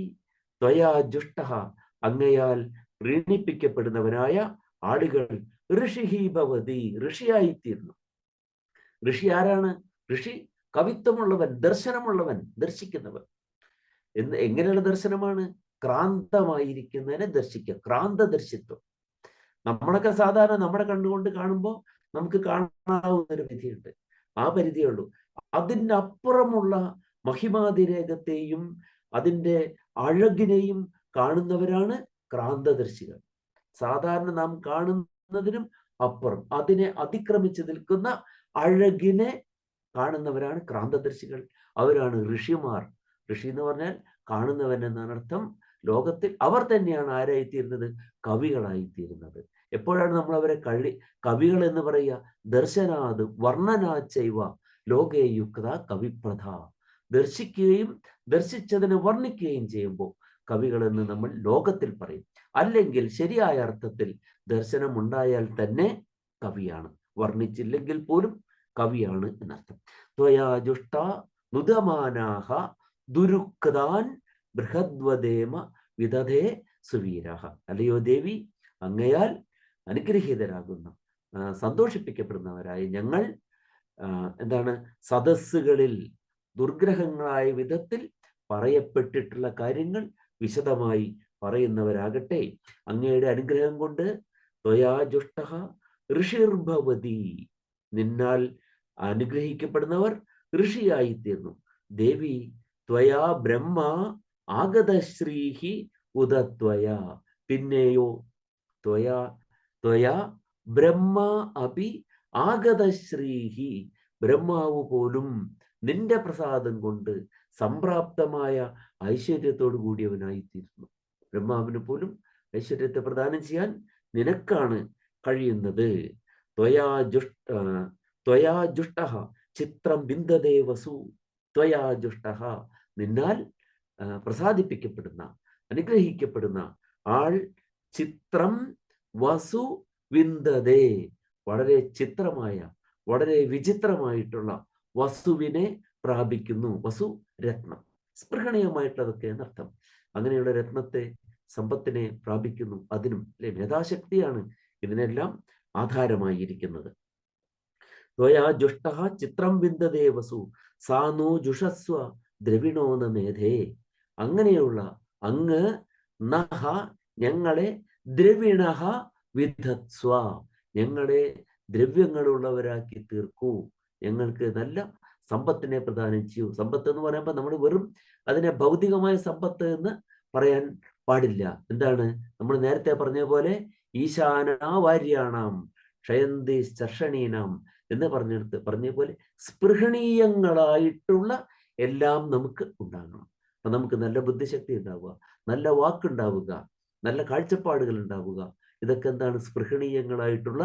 ത്വയാ ജുഷ്ടഃ, അങ്ങയാൽ പ്രീണിപ്പിക്കപ്പെടുന്നവനായ ആളുകൾ ഋഷിഹി ഭവതി, ഋഷിയായിത്തീർന്നു. ഋഷി ആരാണ്? ഋഷി കവിത്വമുള്ളവൻ, ദർശനമുള്ളവൻ, ദർശിക്കുന്നവൻ. എങ്ങനെയുള്ള ദർശനമാണ്? ക്രാന്തമായിരിക്കുന്നതിനെ ദർശിക്കുക, ക്രാന്തദർശിത്വം. നമ്മളൊക്കെ സാധാരണ നമ്മുടെ കണ്ണുകൊണ്ട് കാണുമ്പോൾ നമുക്ക് കാണാവുന്ന ഒരു പരിധിയുണ്ട്, ആ പരിധിയേ ഉള്ളൂ. അതിനപ്പുറമുള്ള മഹിമാതിരേകത്തെയും അതിൻ്റെ അഴകിനെയും കാണുന്നവരാണ് ക്രാന്തദർശികൾ. സാധാരണ നാം കാണുന്നതിനും അപ്പുറം അതിനെ അതിക്രമിച്ച് നിൽക്കുന്ന അഴകിനെ കാണുന്നവരാണ് ക്രാന്തദർശികൾ. അവരാണ് ഋഷിമാർ. ഋഷി എന്ന് പറഞ്ഞാൽ കാണുന്നവൻ എന്നാണ് അർത്ഥം. ലോകത്തിൽ അവർ തന്നെയാണ് ആരായിത്തീരുന്നത്? കവികളായിത്തീരുന്നത്. എപ്പോഴാണ് നമ്മൾ അവരെ കവികൾ എന്ന് പറയുക? ദർശനാത് വർണ്ണനാച്ചൈവ ലോകേ യുക്ത കവിപ്രഥ. ദർശിക്കുകയും ദർശിച്ചതിനെ വർണ്ണിക്കുകയും ചെയ്യുമ്പോൾ കവികൾ എന്ന് നമ്മൾ ലോകത്തിൽ പറയും. അല്ലെങ്കിൽ ശരിയായ അർത്ഥത്തിൽ ദർശനം ഉണ്ടായാൽ തന്നെ കവിയാണ്, വർണ്ണിച്ചില്ലെങ്കിൽ പോലും കവിയാണ് എന്നർത്ഥം. ത്വയാജുഷ്ട നുദമാനാഹ ദുരുക്താൻ ബൃഹദ്വദേമ വിദധേ സുവീരഹ. അല്ലയോ ദേവി, അങ്ങയാൽ അനുഗ്രഹീതരാകുന്ന സന്തോഷിപ്പിക്കപ്പെടുന്നവരായ ഞങ്ങൾ എന്താണ് സദസ്സുകളിൽ ദുർഗ്രഹങ്ങളായ വിധത്തിൽ പറയപ്പെട്ടിട്ടുള്ള കാര്യങ്ങൾ വിശദമായി പറയുന്നവരാകട്ടെ. അങ്ങയുടെ അനുഗ്രഹം കൊണ്ട് ത്വയാജുഷ്ട ഋഷിർഭവതി, നിന്നാൽ അനുഗ്രഹിക്കപ്പെടുന്നവർ ഋഷിയായിത്തീർന്നു. ദേവി ത്വയാ ബ്രഹ്മ ആഗതശ്രീഹി ഉദത്വയാ, പിന്നെയോ ത്വയാ ബ്രഹ്മ അപി ആഗതശ്രീഹി, ബ്രഹ്മാവ് പോലും നിന്റെ പ്രസാദം കൊണ്ട് സംപ്രാപ്തമായ ഐശ്വര്യത്തോടു കൂടിയവനായിത്തീരുന്നു. ബ്രഹ്മാവിന് പോലും ഐശ്വര്യത്തെ പ്രദാനം ചെയ്യാൻ നിനക്കാണ് കഴിയുന്നത്. ത്വയാ ജുഷ്ട ചിത്രം ബിന്ദതേ വസു. ത്വയാ ജുഷ്ട, നിന്നാൽ പ്രസാദിപ്പിക്കപ്പെടുന്ന അനുഗ്രഹിക്കപ്പെടുന്ന ആൾ ചിത്രം വസു വിന്ദതേ, വളരെ ചിത്രമായ വളരെ വിചിത്രമായിട്ടുള്ള വസുവിനെ പ്രാപിക്കുന്നു. വസു രത്നം, സ്പൃഹണീയമായിട്ടുള്ളതൊക്കെ എന്നർത്ഥം. അങ്ങനെയുള്ള രത്നത്തെ സമ്പത്തിനെ പ്രാപിക്കുന്നു. അതിനും അല്ലെ മേധാശക്തിയാണ് ഇതിനെല്ലാം ആധാരമായിരിക്കുന്നത്. ത്വയാ ജുഷ്ട ചിത്രം വിന്ദതേ വസു സാനോ ജുഷസ്വ ദ്രവിണോന മേധേ. അങ്ങനെയുള്ള അങ്ങ് നഹ ഞങ്ങളെ ദ്രവിണഹ വിധത്സ്വ, ഞങ്ങളെ ദ്രവ്യങ്ങളുള്ളവരാക്കി തീർക്കൂ, ഞങ്ങൾക്ക് നല്ല സമ്പത്തിനെ പ്രദാനം ചെയ്യൂ. സമ്പത്ത് എന്ന് പറയുമ്പോൾ നമ്മൾ വെറും അതിനെ ഭൗതികമായ സമ്പത്ത് എന്ന് പറയാൻ പാടില്ല. എന്താണ് നമ്മൾ നേരത്തെ പറഞ്ഞ പോലെ ഈശാനാവാര്യാണാം ക്ഷയന്തി ചർഷണീനാം എന്ന് പറഞ്ഞ പോലെ സ്പൃഹണീയങ്ങളായിട്ടുള്ള എല്ലാം നമുക്ക് ഉണ്ടാകണം. അപ്പൊ നമുക്ക് നല്ല ബുദ്ധിശക്തി ഉണ്ടാവുക, നല്ല വാക്കുണ്ടാവുക, നല്ല കാഴ്ചപ്പാടുകൾ ഉണ്ടാവുക. ഇതൊക്കെ എന്താണ്? സ്പൃഹണീയങ്ങളായിട്ടുള്ള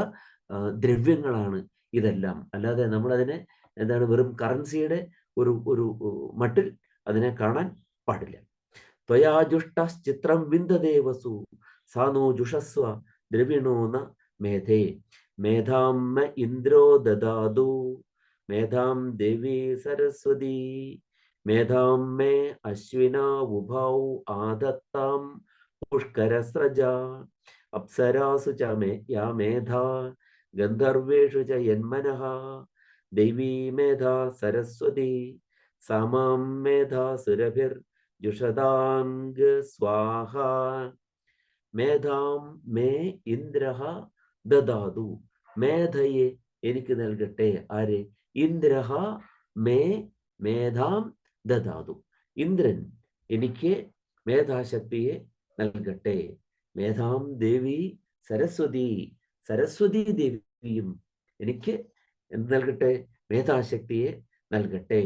ദ്രവ്യങ്ങളാണ് ഇതെല്ലാം. അല്ലാതെ നമ്മളതിനെ എന്താണ് വെറും കറൻസിയുടെ ഒരു മട്ടിൽ അതിനെ കാണാൻ പാടില്ല. ത്വയാജുഷ്ട ചിത്രം വിന്ദതേ വസു സാനോ ജുഷസ്വ ദ്രവിണോ ന മേധേ. മേധാം ഇന്ദ്രോ ദദാതു മേധാം ദേവി സരസ്വതി. മേധാം മേ അശ്വിനാ ഉഭൗ ആദത്താം പുഷ്കരസ്രജ. അപ്സരാസു ച യാ മേധാ ഗന്ധർവേഷു ച യന്മനഃ. ദൈവീ മേധാ സരസ്വതി സാമാം മേധാ സുരഭിർ ജുഷദാംഗ സ്വാഹ. മേധാം മേ ഇന്ദ്രഃ ദദാതു, മേധയെ എനിക്ക് നൽകട്ടെ. ആര്? ഇന്ദ്രഃ മേ മേധാം ദദാതു, ഇന്ദ്രൻ എനിക്ക് മേധാശക്തിയെ നൽകട്ടെ. മേധാം ദേവി സരസ്വതി, സരസ്വതി ദേവിയും എനിക്ക് എന്ത് നൽകട്ടെ? മേധാശക്തിയെ നൽകട്ടെ.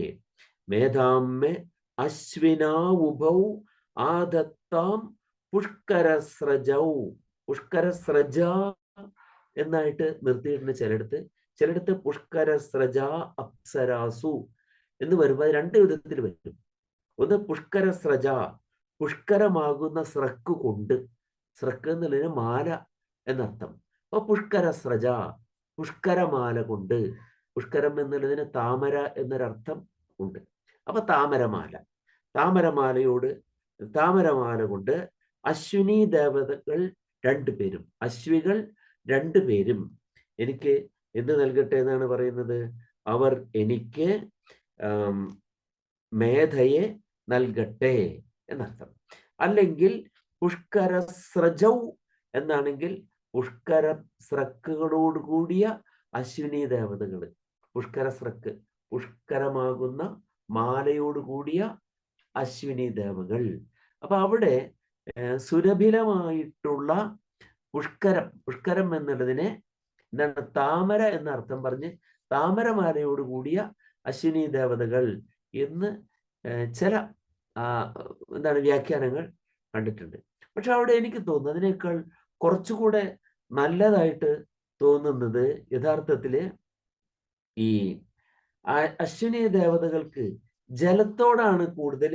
മേധാമ്മ അശ്വിനാ ഉഭൗ ആദത്താം പുഷ്കരസ്രജൗ. പുഷ്കരസ്രജ എന്നായിട്ട് നിർത്തിയിട്ടുണ്ട് ചിലടത്ത് പുഷ്കരസ്രജ അപ്സരാസു എന്ന് വരുമ്പോൾ അത് രണ്ട് വിധത്തിൽ വരും. ഒന്ന് പുഷ്കരസ്രജ, പുഷ്കരമാകുന്ന സ്രക്ക് കൊണ്ട്, സ്രക്ക് എന്നുള്ളതിന് മാല എന്നർത്ഥം. അപ്പൊ പുഷ്കരസ്രജ, പുഷ്കരമാല കൊണ്ട്. പുഷ്കരം എന്നുള്ളതിന് താമര എന്നൊരർത്ഥം ഉണ്ട്. അപ്പൊ താമരമാല, താമരമാല കൊണ്ട് അശ്വിനി ദേവതകൾ രണ്ടുപേരും, അശ്വികൾ രണ്ടുപേരും എനിക്ക് എന്ത് നൽകട്ടെ എന്നാണ് പറയുന്നത്? അവർ എനിക്ക് മേധയെ നൽകട്ടെ എന്നർത്ഥം. അല്ലെങ്കിൽ പുഷ്കരസ്രജൗ എന്നാണെങ്കിൽ പുഷ്കര സ്രക്കുകളോട് കൂടിയ അശ്വിനി ദേവതകൾ. പുഷ്കരസ്രക്ക്, പുഷ്കരമാകുന്ന മാലയോട് കൂടിയ അശ്വിനി ദേവകൾ. അപ്പൊ അവിടെ സുരഭിലമായിട്ടുള്ള പുഷ്കരം എന്നുള്ളതിനെ എന്താണ് താമര എന്ന അർത്ഥം പറഞ്ഞ് താമരമാലയോട് കൂടിയ അശ്വിനി ദേവതകൾ എന്ന് ചില എന്താണ് വ്യാഖ്യാനങ്ങൾ കണ്ടിട്ടുണ്ട്. പക്ഷെ അവിടെ എനിക്ക് തോന്നുന്നു അതിനേക്കാൾ കുറച്ചുകൂടെ നല്ലതായിട്ട് തോന്നുന്നത് യഥാർത്ഥത്തില് ഈ അശ്വിനി ദേവതകൾക്ക് ജലത്തോടാണ് കൂടുതൽ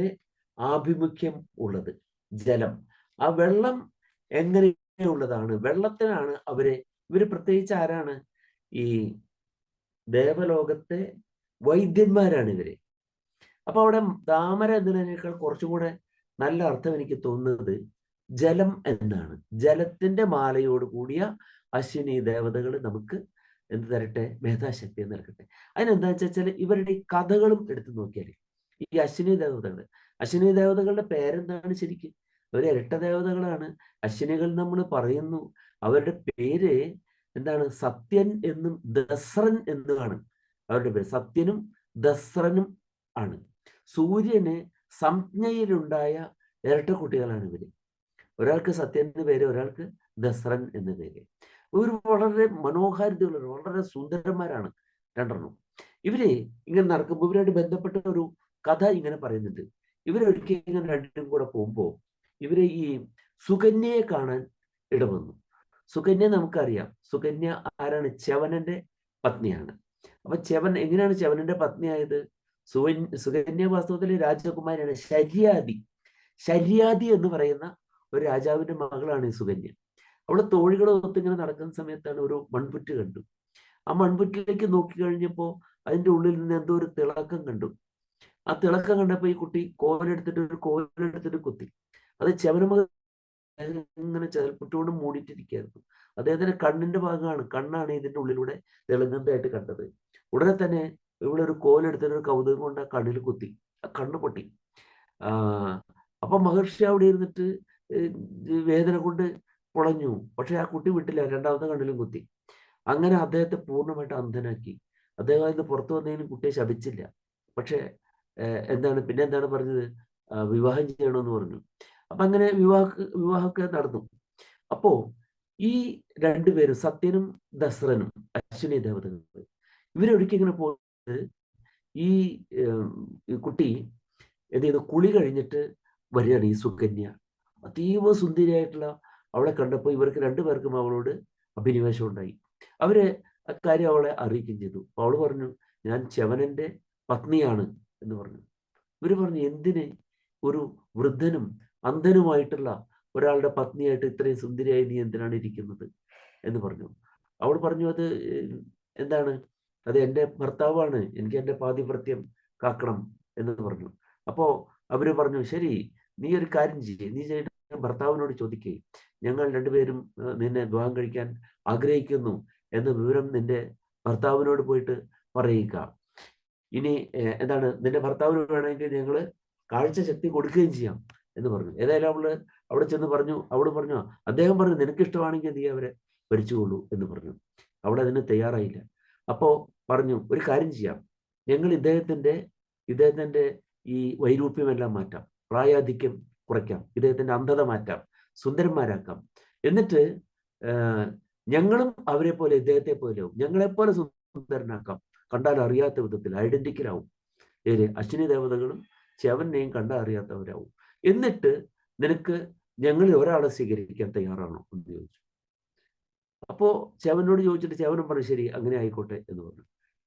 ആഭിമുഖ്യം ഉള്ളത്. ജലം, ആ വെള്ളം എങ്ങനെയുള്ളതാണ്, വെള്ളത്തിനാണ് ഇവര് പ്രത്യേകിച്ച് ആരാണ്, ഈ ദേവലോകത്തെ വൈദ്യന്മാരാണ് ഇവര്. അപ്പൊ അവിടെ താമര എന്നതിനേക്കാൾ കുറച്ചുകൂടെ നല്ല അർത്ഥം എനിക്ക് തോന്നുന്നത് ജലം എന്നാണ്. ജലത്തിന്റെ മാലയോട് കൂടിയ അശ്വിനി ദേവതകൾ നമുക്ക് എന്ത് തരട്ടെ, മേധാശക്തി നൽകട്ടെ. അതിനെന്താ വെച്ചാൽ ഇവരുടെ ഈ കഥകളും എടുത്തു നോക്കിയാൽ ഈ അശ്വിനി ദേവതകളുടെ പേരെന്താണ് ശരിക്കും? അവർ ഇരട്ട ദേവതകളാണ്. അശ്വിനികൾ നമ്മൾ പറയുന്നു, അവരുടെ പേര് എന്താണ്? സത്യൻ എന്നും ദസ്രൻ എന്നുമാണ് അവരുടെ പേര്. സത്യനും ദസ്രനും ആണ്. സൂര്യന് സംജ്ഞയിലുണ്ടായ ഇരട്ട കുട്ടികളാണ് ഇവര്. ഒരാൾക്ക് സത്യൻ എന്ന് പേര്, ഒരാൾക്ക് ദസ്രൻ എന്ന പേര്. ഇവർ വളരെ മനോഹാരിതകളുള്ള വളരെ സുന്ദരന്മാരാണ് രണ്ടെണ്ണം. ഇവര് ഇങ്ങനെ നടക്കുമ്പോൾ ഇവരായിട്ട് ബന്ധപ്പെട്ട ഒരു കഥ ഇങ്ങനെ പറയുന്നുണ്ട്. ഇവരൊരിക്കൽ ഇങ്ങനെ രണ്ടും കൂടെ പോകുമ്പോൾ ഇവര് ഈ സുകന്യയെ കാണാൻ ഇടവന്നു. സുകന്യ നമുക്കറിയാം, സുകന്യ ആരാണ്? ച്യവനന്റെ പത്നിയാണ്. അപ്പൊ എങ്ങനെയാണ് ച്യവനന്റെ പത്നിയായത്? സുകന്യ വാസ്തവത്തിലെ രാജകുമാരിയാണ്. ശര്യാദി എന്ന് പറയുന്ന ഒരു രാജാവിന്റെ മകളാണ് ഈ സുകന്യ. അവിടെ തോഴികളൊത്ത് ഇങ്ങനെ നടക്കുന്ന സമയത്താണ് ഒരു മൺപുറ്റ് കണ്ടു. ആ മൺപുറ്റിലേക്ക് നോക്കി കഴിഞ്ഞപ്പോ അതിന്റെ ഉള്ളിൽ നിന്ന് എന്തോ ഒരു തിളക്കം കണ്ടു. ആ തിളക്കം കണ്ടപ്പോ ഈ കുട്ടി കോലെടുത്തിട്ട് കുത്തി. അത് ച്യവനമകൾ ഇങ്ങനെ ചെതൽപ്പുറ്റുകൊണ്ട് മൂടിയിട്ടിരിക്കുകയായിരുന്നു. അദ്ദേഹത്തിന്റെ കണ്ണിന്റെ കണ്ണാണ് ഇതിന്റെ ഉള്ളിലൂടെ തിളങ്ങുന്നതായിട്ട് കണ്ടത്. ഉടനെ തന്നെ ഇവിടെ ഒരു കോലെടുത്തിട്ട് ഒരു കൗതുകം കൊണ്ട് ആ കണ്ണിൽ കുത്തി. ആ കണ്ണ് പൊട്ടി. അപ്പൊ മഹർഷി അവിടെ ഇരുന്നിട്ട് വേദന കൊണ്ട് പൊളഞ്ഞു. പക്ഷെ ആ കുട്ടി വിട്ടില്ല, രണ്ടാമത്തെ കണ്ണിലും കുത്തി. അങ്ങനെ അദ്ദേഹത്തെ പൂർണ്ണമായിട്ട് അന്ധനാക്കി. അദ്ദേഹം അതിന് പുറത്തു വന്നതിനും കുട്ടിയെ ശപിച്ചില്ല. പക്ഷെ എന്താണ് പറഞ്ഞത്? വിവാഹം ചെയ്യണമെന്ന് പറഞ്ഞു. അപ്പൊ അങ്ങനെ വിവാഹമൊക്കെ നടന്നു. അപ്പോ ഈ രണ്ടുപേരും സത്യനും ദസ്രനും അശ്വിനി ദേവതകൾ ഇവരൊരിക്കൽ ഇങ്ങനെ പോകുന്നത്, ഈ കുട്ടി എന്ത് ചെയ്തു, കുളി കഴിഞ്ഞിട്ട് വരികയാണ്. ഈ സുകന്യ അതീവ സുന്ദരിയായിട്ടുള്ള അവളെ കണ്ടപ്പോൾ ഇവർക്ക് രണ്ടുപേർക്കും അവളോട് അഭിനിവേശം ഉണ്ടായി. അവര് അക്കാര്യം അവളെ അറിയിക്കുകയും ചെയ്തു. അവള് പറഞ്ഞു, ഞാൻ ച്യവനന്റെ പത്നിയാണ് എന്ന് പറഞ്ഞു. ഇവര് പറഞ്ഞു, എന്തിന് ഒരു വൃദ്ധനും അന്ധനുമായിട്ടുള്ള ഒരാളുടെ പത്നിയായിട്ട് ഇത്രയും സുന്ദരിയായി നീ എന്തിനാണ് ഇരിക്കുന്നത് എന്ന് പറഞ്ഞു. അവൾ പറഞ്ഞു, അത് അത് എൻ്റെ ഭർത്താവാണ്, എനിക്ക് എൻ്റെ പാതിവ്രത്യം കാക്കണം എന്ന് പറഞ്ഞു. അപ്പോ അവര് പറഞ്ഞു, ശരി, നീ ഒരു കാര്യം ചെയ്യേ, നീ ചെയ്തിട്ട് ഭർത്താവിനോട് ചോദിക്കേ, ഞങ്ങൾ രണ്ടുപേരും നിന്നെ വിവാഹം കഴിക്കാൻ ആഗ്രഹിക്കുന്നു എന്ന വിവരം നിന്റെ ഭർത്താവിനോട് പോയിട്ട് പറയുക. ഇനി നിന്റെ ഭർത്താവിന് വേണമെങ്കിൽ ഞങ്ങള് കാഴ്ചശക്തി കൊടുക്കുകയും ചെയ്യാം എന്ന് പറഞ്ഞു. ഏതായാലും അവിടെ ചെന്ന് പറഞ്ഞു, അദ്ദേഹം പറഞ്ഞു, നിനക്ക് ഇഷ്ടമാണെങ്കിൽ നീ അവരെ ഭരിച്ചുകൊള്ളൂ എന്ന് പറഞ്ഞു. അവിടെ അതിന് തയ്യാറായില്ല. അപ്പോ പറഞ്ഞു, ഒരു കാര്യം ചെയ്യാം, ഞങ്ങൾ ഇദ്ദേഹത്തിന്റെ ഈ വൈരൂപ്യമെല്ലാം മാറ്റാം, പ്രായാധിക്യം കുറയ്ക്കാം, ഇദ്ദേഹത്തിന്റെ അന്ധത മാറ്റാം, സുന്ദരന്മാരാക്കാം, എന്നിട്ട് ഞങ്ങളും അവരെ പോലെ ഇദ്ദേഹത്തെ പോലെയാവും, ഞങ്ങളെപ്പോലെ സുന്ദരനാക്കാം, കണ്ടാൽ അറിയാത്ത വിധത്തിൽ ഐഡന്റിക്കലാവും. അശ്വിനി ദേവതകളും ച്യവനെയും കണ്ടാൽ അറിയാത്തവരാവും. എന്നിട്ട് നിനക്ക് ഞങ്ങളിൽ ഒരാളെ സ്വീകരിക്കാൻ തയ്യാറാണോ എന്ന് ചോദിച്ചു. അപ്പോ ച്യവനോട് ചോദിച്ചിട്ട് ച്യവനും പറഞ്ഞു, ശരി, അങ്ങനെ ആയിക്കോട്ടെ എന്ന് പറഞ്ഞു.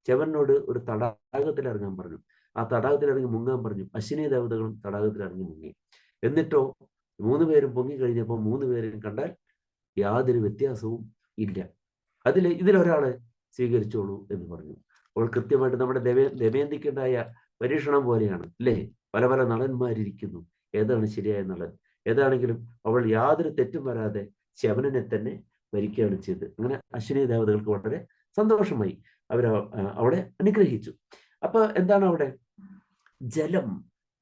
ച്യവനോട് ഒരു തടാകത്തിൽ ഇറങ്ങാൻ പറഞ്ഞു. ആ തടാകത്തിൽ ഇറങ്ങി മുങ്ങാൻ പറഞ്ഞു. അശ്വിനി ദേവതകളും തടാകത്തിൽ ഇറങ്ങി മുങ്ങി. എന്നിട്ടോ 3 പേരും പൊങ്ങി കഴിഞ്ഞപ്പോൾ 3 പേരും കണ്ടാൽ യാതൊരു വ്യത്യാസവും ഇല്ല. ഇതിലൊരാളെ സ്വീകരിച്ചോളൂ എന്ന് പറഞ്ഞു. അപ്പോൾ കൃത്യമായിട്ട് നമ്മുടെ ദമയന്തിക്കുണ്ടായ പരീക്ഷണം പോലെയാണ് അല്ലേ? പല പല നടന്മാരിയ്ക്കുന്നു, ഏതാണ് ശരിയായ നടൻ? ഏതാണെങ്കിലും അവൾ യാതൊരു തെറ്റും വരാതെ ച്യവനനെ തന്നെ ഭരിക്കുകയാണ് ചെയ്തത്. അങ്ങനെ അശ്വിനി ദേവതകൾക്ക് വളരെ സന്തോഷമായി. അവിടെ അനുഗ്രഹിച്ചു. അപ്പൊ എന്താണ് അവിടെ?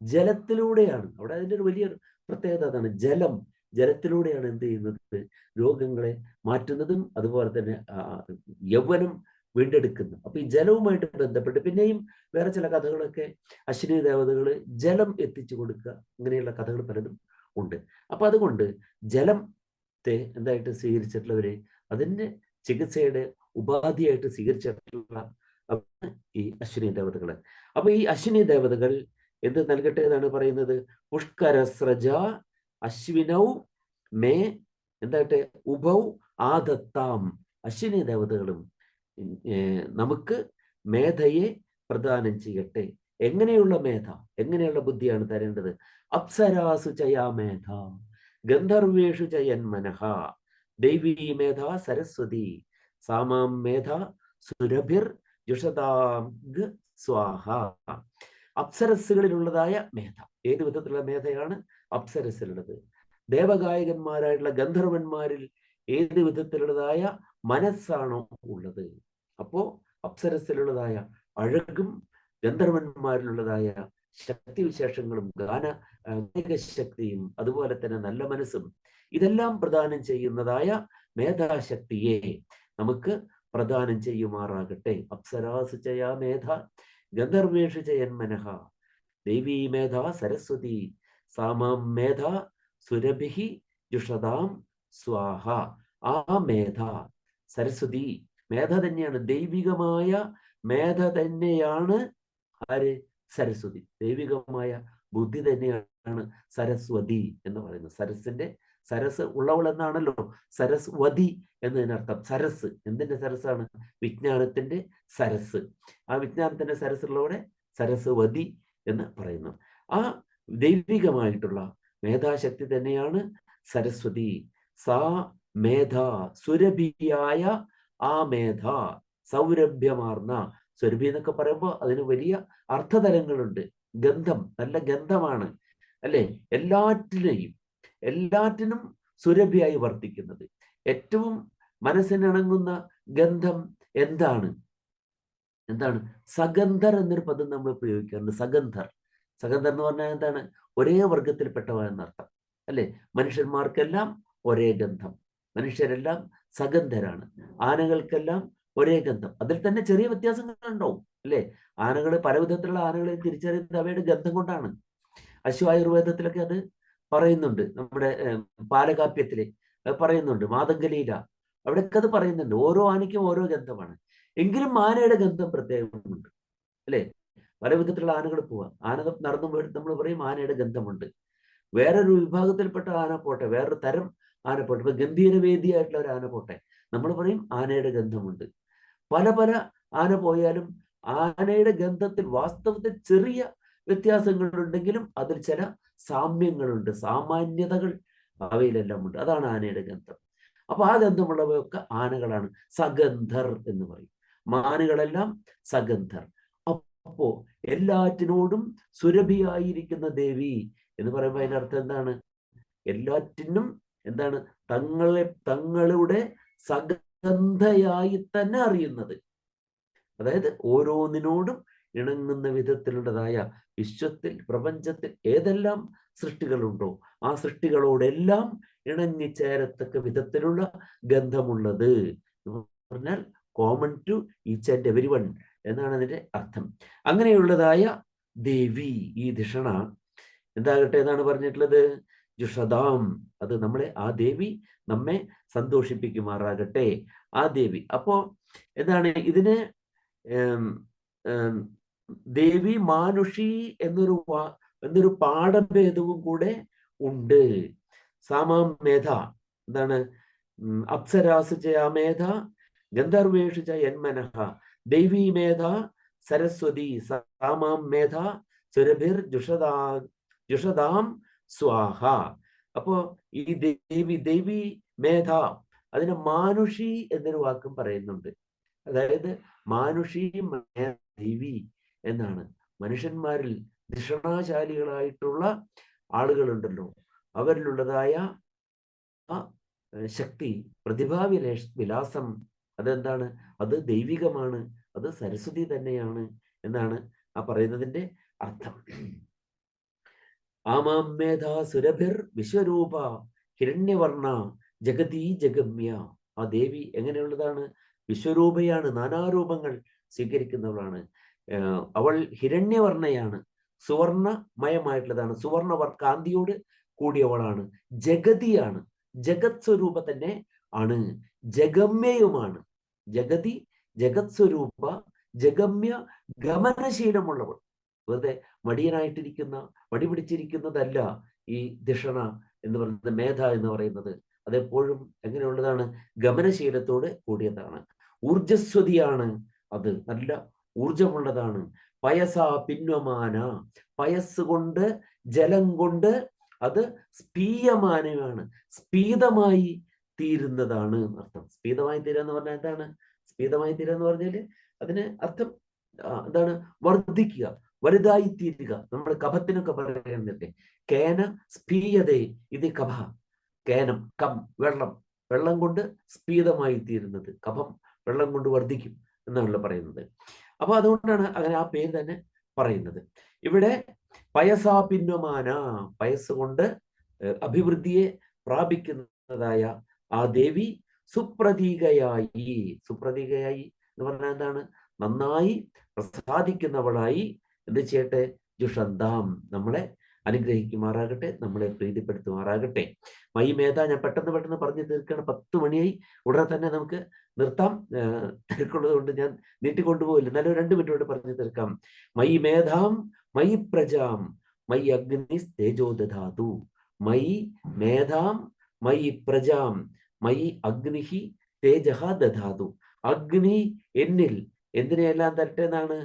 ജലത്തിലൂടെയാണ് അവിടെ അതിൻ്റെ ഒരു വലിയ പ്രത്യേകത. അതാണ് ജലത്തിലൂടെയാണ് എന്ത് ചെയ്യുന്നത്? രോഗങ്ങളെ മാറ്റുന്നതും അതുപോലെ തന്നെ യൗവനം വീണ്ടെടുക്കുന്നു. അപ്പൊ ഈ ജലവുമായിട്ട് ബന്ധപ്പെട്ട് പിന്നെയും വേറെ ചില കഥകളൊക്കെ അശ്വിനി ദേവതകള് ജലം എത്തിച്ചു കൊടുക്കുക, ഇങ്ങനെയുള്ള കഥകൾ പലതും ഉണ്ട്. അപ്പൊ അതുകൊണ്ട് ജലം എന്തായിട്ട് സ്വീകരിച്ചിട്ടുള്ളവര്, അതിന്റെ ചികിത്സയുടെ ഉപാധിയായിട്ട് സ്വീകരിച്ചിട്ടുള്ള ഈ അശ്വിനി ദേവതകള്. അപ്പൊ ഈ അശ്വിനി ദേവതകൾ എന്ത് നൽകട്ടെ എന്നാണ് പറയുന്നത്? പുഷ്കരസ്രജ അശ്വിനൗ മേ എന്തായിട്ട് ഉഭൗ ആദത്താം. അശ്വിനി ദേവതകളും നമുക്ക് മേധയെ പ്രദാനം ചെയ്യട്ടെ. എങ്ങനെയുള്ള മേധ, എങ്ങനെയുള്ള ബുദ്ധിയാണ് തരേണ്ടത്? അപ്സരാസു ചയാ മേധ ഗന്ധർവേഷു ചയന്മനഃ ദൈവീ മേധ സരസ്വതി സാമാം മേധ സുരഭിർ ജുഷതാം സ്വാഹ. അപ്സരസ്സുകളിലുള്ളതായ മേധ. ഏത് വിധത്തിലുള്ള മേധയാണ് അപ്സരസ്സിലുള്ളത്? ദേവഗായകന്മാരായിട്ടുള്ള ഗന്ധർവന്മാരിൽ ഏത് വിധത്തിലുള്ളതായ മനസ്സാണോ ഉള്ളത്? അപ്പോ അപ്സരസ്സിലുള്ളതായ അഴകും ഗന്ധർവന്മാരിലുള്ളതായ ശക്തിവിശേഷങ്ങളും ഗാനശക്തിയും അതുപോലെ തന്നെ നല്ല മനസ്സും ഇതെല്ലാം പ്രദാനം ചെയ്യുന്നതായ മേധാശക്തിയെ നമുക്ക് പ്രദാനം ചെയ്യുമാറാകട്ടെ. അപ്സരാസു ചയാ മേധ ഗന്ധർവേഷു ചയന്മനഃ ദേവീ മേധ സരസ്വതി സാമാം മേധ സുരഭിഹി ജുഷതാം സ്വാഹ. ആ മേധ സരസ്വതി മേധ തന്നെയാണ്, ദൈവികമായ മേധ തന്നെയാണ് ആര്? സരസ്വതി. ദൈവികമായ ബുദ്ധി തന്നെയാണ് സരസ്വതി എന്ന് പറയുന്നത്. സരസിന്റെ സരസ് ഉള്ളവൾ എന്നാണല്ലോ സരസ്വതി എന്നതിനർത്ഥം. സരസ് എന്തിന്റെ സരസാണ്? വിജ്ഞാനത്തിന്റെ സരസ്. ആ വിജ്ഞാനത്തിന്റെ സരസുള്ളവടെ സരസ്വതി എന്ന് പറയുന്നു. ആ ദൈവികമായിട്ടുള്ള മേധാശക്തി തന്നെയാണ് സരസ്വതി. സാ മേധ സുരഭിയായ ആ മേധ, സൗരഭ്യമാർന്ന. സുരഭി എന്നൊക്കെ പറയുമ്പോൾ അതിന് വലിയ അർത്ഥതലങ്ങളുണ്ട്. ഗന്ധം, നല്ല ഗന്ധമാണ് അല്ലെ? എല്ലാറ്റിനും സുരഭിയായി വർത്തിക്കുന്നത്. ഏറ്റവും മനസ്സിനിണങ്ങുന്ന ഗന്ധം എന്താണ്? സഗന്ധർ എന്നൊരു പദം നമ്മൾ ഉപയോഗിക്കാറുണ്ട്. സഗന്ധർ എന്ന് പറഞ്ഞാൽ എന്താണ്? ഒരേ വർഗത്തിൽപ്പെട്ടവ എന്നർത്ഥം അല്ലെ? മനുഷ്യന്മാർക്കെല്ലാം ഒരേ ഗന്ധം, മനുഷ്യരെല്ലാം സഗന്ധരാണ്. ആനകൾക്കെല്ലാം ഒരേ ഗന്ധം. അതിൽ തന്നെ ചെറിയ വ്യത്യാസങ്ങൾ ഉണ്ടാവും അല്ലെ? ആനകൾ, പല വിധത്തിലുള്ള ആനകളെ തിരിച്ചറിയുന്നത് അവയുടെ ഗന്ധം കൊണ്ടാണ്. അശ്വായുർവേദത്തിലൊക്കെ അത് പറയുന്നുണ്ട്. നമ്മുടെ പാലകാപ്യത്തില് പറയുന്നുണ്ട്. മാതംഗലീല അവിടെയൊക്കെ അത് പറയുന്നുണ്ട്. ഓരോ ആനയ്ക്കും ഓരോ ഗന്ധമാണ്. എങ്കിലും ആനയുടെ ഗന്ധം പ്രത്യേകമുണ്ട് അല്ലെ? പല വിധത്തിലുള്ള ആനകൾ പോവാം. ആന നടന്നു പോയിട്ട് നമ്മൾ പറയും ആനയുടെ ഗന്ധമുണ്ട്. വേറൊരു വിഭാഗത്തിൽപ്പെട്ട ആന പോട്ടെ, വേറൊരു തരം ആന പോട്ടെ, ഇപ്പൊ ഗംഭീരവേദിയായിട്ടുള്ള ഒരു ആന പോട്ടെ, നമ്മൾ പറയും ആനയുടെ ഗന്ധമുണ്ട്. പല ആന പോയാലും ആനയുടെ ഗന്ധത്തിൽ വാസ്തവത്തിൽ ചെറിയ വ്യത്യാസങ്ങളുണ്ടെങ്കിലും അതിൽ ചില സാമ്യങ്ങളുണ്ട്, സാമാന്യതകൾ അവയിലെല്ലാം ഉണ്ട്. അതാണ് ആനയുടെ ഗന്ധം. അപ്പൊ ആ ഗന്ധമുള്ളവയൊക്കെ ആനകളാണ്. സഗന്ധർ എന്ന് പറയും. മാനുകളെല്ലാം സഗന്ധർ. അപ്പോ എല്ലാറ്റിനോടും സുരഭിയായിരിക്കുന്ന ദേവി എന്ന് പറയുമ്പോൾ അതിന്റെ അർത്ഥം എന്താണ്? എല്ലാറ്റിനും എന്താണ്? തങ്ങളുടെ സഗന്ധയായി തന്നെ അറിയുന്നത്. അതായത് ഓരോന്നിനോടും ഇണങ്ങുന്ന വിധത്തിലുള്ളതായ വിശ്വത്തിൽ, പ്രപഞ്ചത്തിൽ ഏതെല്ലാം സൃഷ്ടികളുണ്ടോ ആ സൃഷ്ടികളോടെല്ലാം ഇണങ്ങിച്ചേരത്തക്ക വിധത്തിലുള്ള ഗന്ധമുള്ളത് എന്ന് പറഞ്ഞാൽ common to each and every one എന്നാണ് അതിന്റെ അർത്ഥം. അങ്ങനെയുള്ളതായ ദേവി ഈ ധിഷണ എന്താകട്ടെ എന്നാണ് പറഞ്ഞിട്ടുള്ളത്? ജുഷതാം. അത് നമ്മളെ, ആ ദേവി നമ്മെ സന്തോഷിപ്പിക്കുമാറാകട്ടെ. ആ ദേവി. അപ്പോ എന്താണ് ഇതിന് ദേവി മാനുഷി എന്നൊരു പാഠഭേദവും കൂടെ ഉണ്ട്. സാമാം മേധ എന്താണ്? അപ്സരാസു ച മേധ ഗന്ധർവേഷു ച യന്മനഃ ദൈവീ മേധ സരസ്വതി സാമാം മേധ സുരഭിർ ജുഷതാം സ്വാഹ. അപ്പോ ഈ ദേവി മേധ, അതിന് മാനുഷി എന്നൊരു വാക്കും പറയുന്നുണ്ട്. അതായത് മാനുഷി ദേവി എന്നാണ്. മനുഷ്യന്മാരിൽ ധിഷണാശാലികളായിട്ടുള്ള ആളുകളുണ്ടല്ലോ, അവരിലുള്ളതായ ആ ശക്തി, വിലാസം അതെന്താണ്? അത് ദൈവികമാണ്, അത് സരസ്വതി തന്നെയാണ് എന്നാണ് ആ പറയുന്നതിന്റെ അർത്ഥം. ആമാം മേധ സുരഭിർ വിശ്വരൂപ ഹിരണ്യവർണ്ണ ജഗതീ ജഗമ്യ. ആ ദേവി എങ്ങനെയുള്ളതാണ്? വിശ്വരൂപയാണ്, നാനാരൂപങ്ങൾ സ്വീകരിക്കുന്നവളാണ്. അവൾ ഹിരണ്യവർണ്ണയാണ്, സുവർണമയമായിട്ടുള്ളതാണ്, സുവർണ കാന്തിയോട് കൂടിയവളാണ്. ജഗതിയാണ്, ജഗത് സ്വരൂപ തന്നെ ആണ്, ജഗമ്യയുമാണ്. ജഗതി ജഗത് സ്വരൂപ ജഗമ്യ ഗമനശീലമുള്ളവൾ. വെറുതെ മടിയനായിട്ടിരിക്കുന്ന, മടി പിടിച്ചിരിക്കുന്നതല്ല ഈ ധിഷണ എന്ന് പറയുന്നത്, മേധ എന്ന് പറയുന്നത്. അതെപ്പോഴും എങ്ങനെയുള്ളതാണ്? ഗമനശീലത്തോട് കൂടിയതാണ്. ഊർജസ്വതിയാണ് അത്, നല്ല ഊർജമുള്ളതാണ്. പയസ പിന്വമാന, പയസ് കൊണ്ട്, ജലം കൊണ്ട് അത് സ്പീയമാനമാണ്, സ്പീതമായി തീരുന്നതാണ് അർത്ഥം. സ്പീതമായി തീരുക എന്ന് പറഞ്ഞാൽ എന്താണ്? സ്പീതമായി തീരുക എന്ന് പറഞ്ഞാല് അതിന് അർത്ഥം എന്താണ്? വർദ്ധിക്കുക, വലുതായി തീരുക. നമ്മൾ കഫത്തിനൊക്കെ പറയുന്നില്ലേ, കേന സ്പീയതേ ഇത് കഫ. കേനം, കം, വെള്ളം, വെള്ളം കൊണ്ട് സ്പീതമായി തീരുന്നത്. കഫം വെള്ളം കൊണ്ട് വർദ്ധിക്കും എന്നാണല്ലോ പറയുന്നത്. അപ്പൊ അതുകൊണ്ടാണ് അങ്ങനെ ആ പേര് തന്നെ പറയുന്നത്. ഇവിടെ പയസാ പിന്വമാന, പയസ് കൊണ്ട് അഭിവൃദ്ധിയെ പ്രാപിക്കുന്നതായ ആ ദേവി സുപ്രതീകയായി. സുപ്രതീകയായി എന്ന് പറഞ്ഞാൽ എന്താണ്? നന്നായി പ്രസാദിക്കുന്നവളായി എന്ത് ചെയ്യട്ടെ? ജുഷന്താം, നമ്മളെ അനുഗ്രഹിക്കുമാറാകട്ടെ, നമ്മളെ പ്രീതിപ്പെടുത്തുമാറാകട്ടെ. മൈ മേധ, ഞാൻ പെട്ടെന്ന് പറഞ്ഞു തീർക്കുകയാണ്, 10 മണിയായി. ഉടനെ തന്നെ നമുക്ക് നിർത്താം. തിരക്കുള്ളത് കൊണ്ട് ഞാൻ നീട്ടിക്കൊണ്ടുപോകില്ല, എന്നാലും 2 മിനിറ്റ് കൊണ്ട് പറഞ്ഞു തീർക്കാം. മൈ മേധാം മൈ പ്രജാം മൈ അഗ്നി തേജോ ദധാതു. മൈ മേധാം മൈ പ്രജാം മൈ അഗ്നി തേജഹ ദധാതു. അഗ്നി എന്നിൽ എന്തിനെയെല്ലാം തരട്ടെ എന്നാണ്?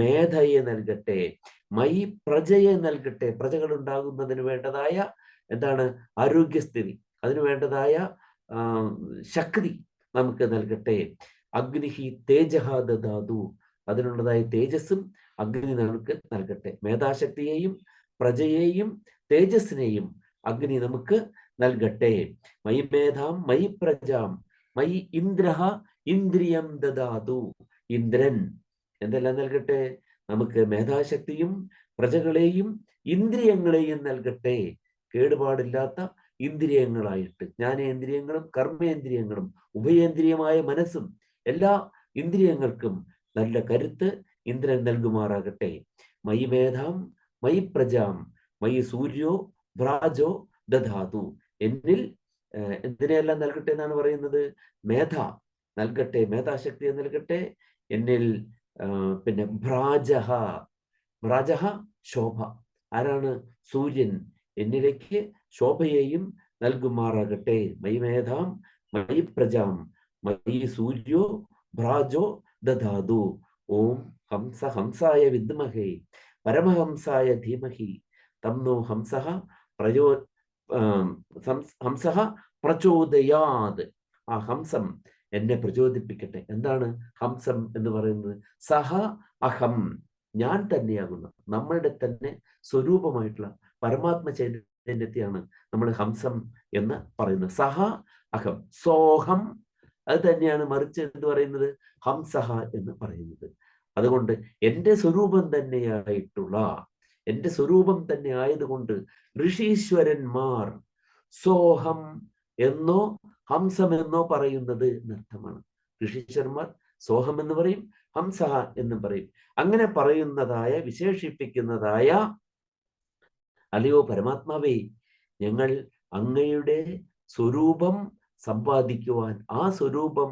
മേധയെ നൽകട്ടെ. മൈ പ്രജയെ നൽകട്ടെ. പ്രജകൾ ഉണ്ടാകുന്നതിന് വേണ്ടതായ എന്താണ്? ആരോഗ്യസ്ഥിതി, അതിനു വേണ്ടതായ ശക്തി നമുക്ക് നൽകട്ടെ. അഗ്നിഹി തേജഹ ദധാതു, അതിനുള്ളതായ തേജസ്സും അഗ്നി നമുക്ക് നൽകട്ടെ. മേധാശക്തിയെയും പ്രജയെയും തേജസ്സിനെയും അഗ്നി നമുക്ക് നൽകട്ടെ. മൈ മേധാം മൈ പ്രജാം മൈ ഇന്ദ്രഹ ഇന്ദ്രിയം ദദാതു. ഇന്ദ്രൻ എന്തെല്ലാം നൽകട്ടെ? നമുക്ക് മേധാശക്തിയും പ്രജകളെയും ഇന്ദ്രിയങ്ങളെയും നൽകട്ടെ. കേടുപാടില്ലാത്ത ഇന്ദ്രിയങ്ങളായിട്ട്, ജ്ഞാനേന്ദ്രിയങ്ങളും കർമ്മേന്ദ്രിയങ്ങളും ഉഭയേന്ദ്രിയമായ മനസ്സും എല്ലാ ഇന്ദ്രിയങ്ങൾക്കും നല്ല കരുത്ത് ഇന്ദ്രൻ നൽകുമാറാകട്ടെ. മൈ മേധാം മൈ പ്രജാം മൈ സൂര്യോ ഭ്രാജോ ദധാതു. എന്നിൽ എന്തിനെയെല്ലാം നൽകട്ടെ എന്നാണ് പറയുന്നത്? മേധ നൽകട്ടെ, മേധാശക്തിയെ നൽകട്ടെ. എന്നിൽ പിന്നെ ഭ്രാജഹ, ഭ്രാജഹ ശോഭ. ആരാണ്? സൂര്യൻ. എന്നിലേക്ക് ശോഭയെയും നൽകുമാറാകട്ടെ. മൈ മേധാം മൈ പ്രജാം മൈ സൂര്യോ ഭ്രാജോ ദധാതു. ഓം ഹംസ ഹംസായ വിദ്മഹേ പരമഹംസായ ധീമഹി തന്നോ ഹംസഃ പ്രചോ ഹംസഃ പ്രചോദയാത്. ആ ഹംസം എന്നെ പ്രചോദിപ്പിക്കട്ടെ. എന്താണ് ഹംസം എന്ന് പറയുന്നത്? സഹ അഹം, ഞാൻ തന്നെയാകുന്ന, നമ്മളുടെ തന്നെ സ്വരൂപമായിട്ടുള്ള പരമാത്മ ചൈതന്യത്തെയാണ് നമ്മൾ ഹംസം എന്ന് പറയുന്നത്. സഹ അഹം, സോഹം, അത് തന്നെയാണ് മറിച്ച് എന്ത് പറയുന്നത്? ഹംസഹ എന്ന് പറയുന്നത്. അതുകൊണ്ട് എൻ്റെ സ്വരൂപം തന്നെയായിട്ടുള്ള, എൻ്റെ സ്വരൂപം തന്നെ ആയതുകൊണ്ട് ഋഷീശ്വരന്മാർ സോഹം എന്നോ ഹംസം എന്നോ പറയുന്നത് എന്നർത്ഥമാണ്. ഋഷീശ്വരന്മാർ സോഹം എന്ന് പറയും, ഹംസഹ എന്നും പറയും. അങ്ങനെ പറയുന്നതായ, വിശേഷിപ്പിക്കുന്നതായ അല്ലയോ പരമാത്മാവേ, ഞങ്ങൾ അങ്ങയുടെ സ്വരൂപം സമ്പാദിക്കുവാൻ, ആ സ്വരൂപം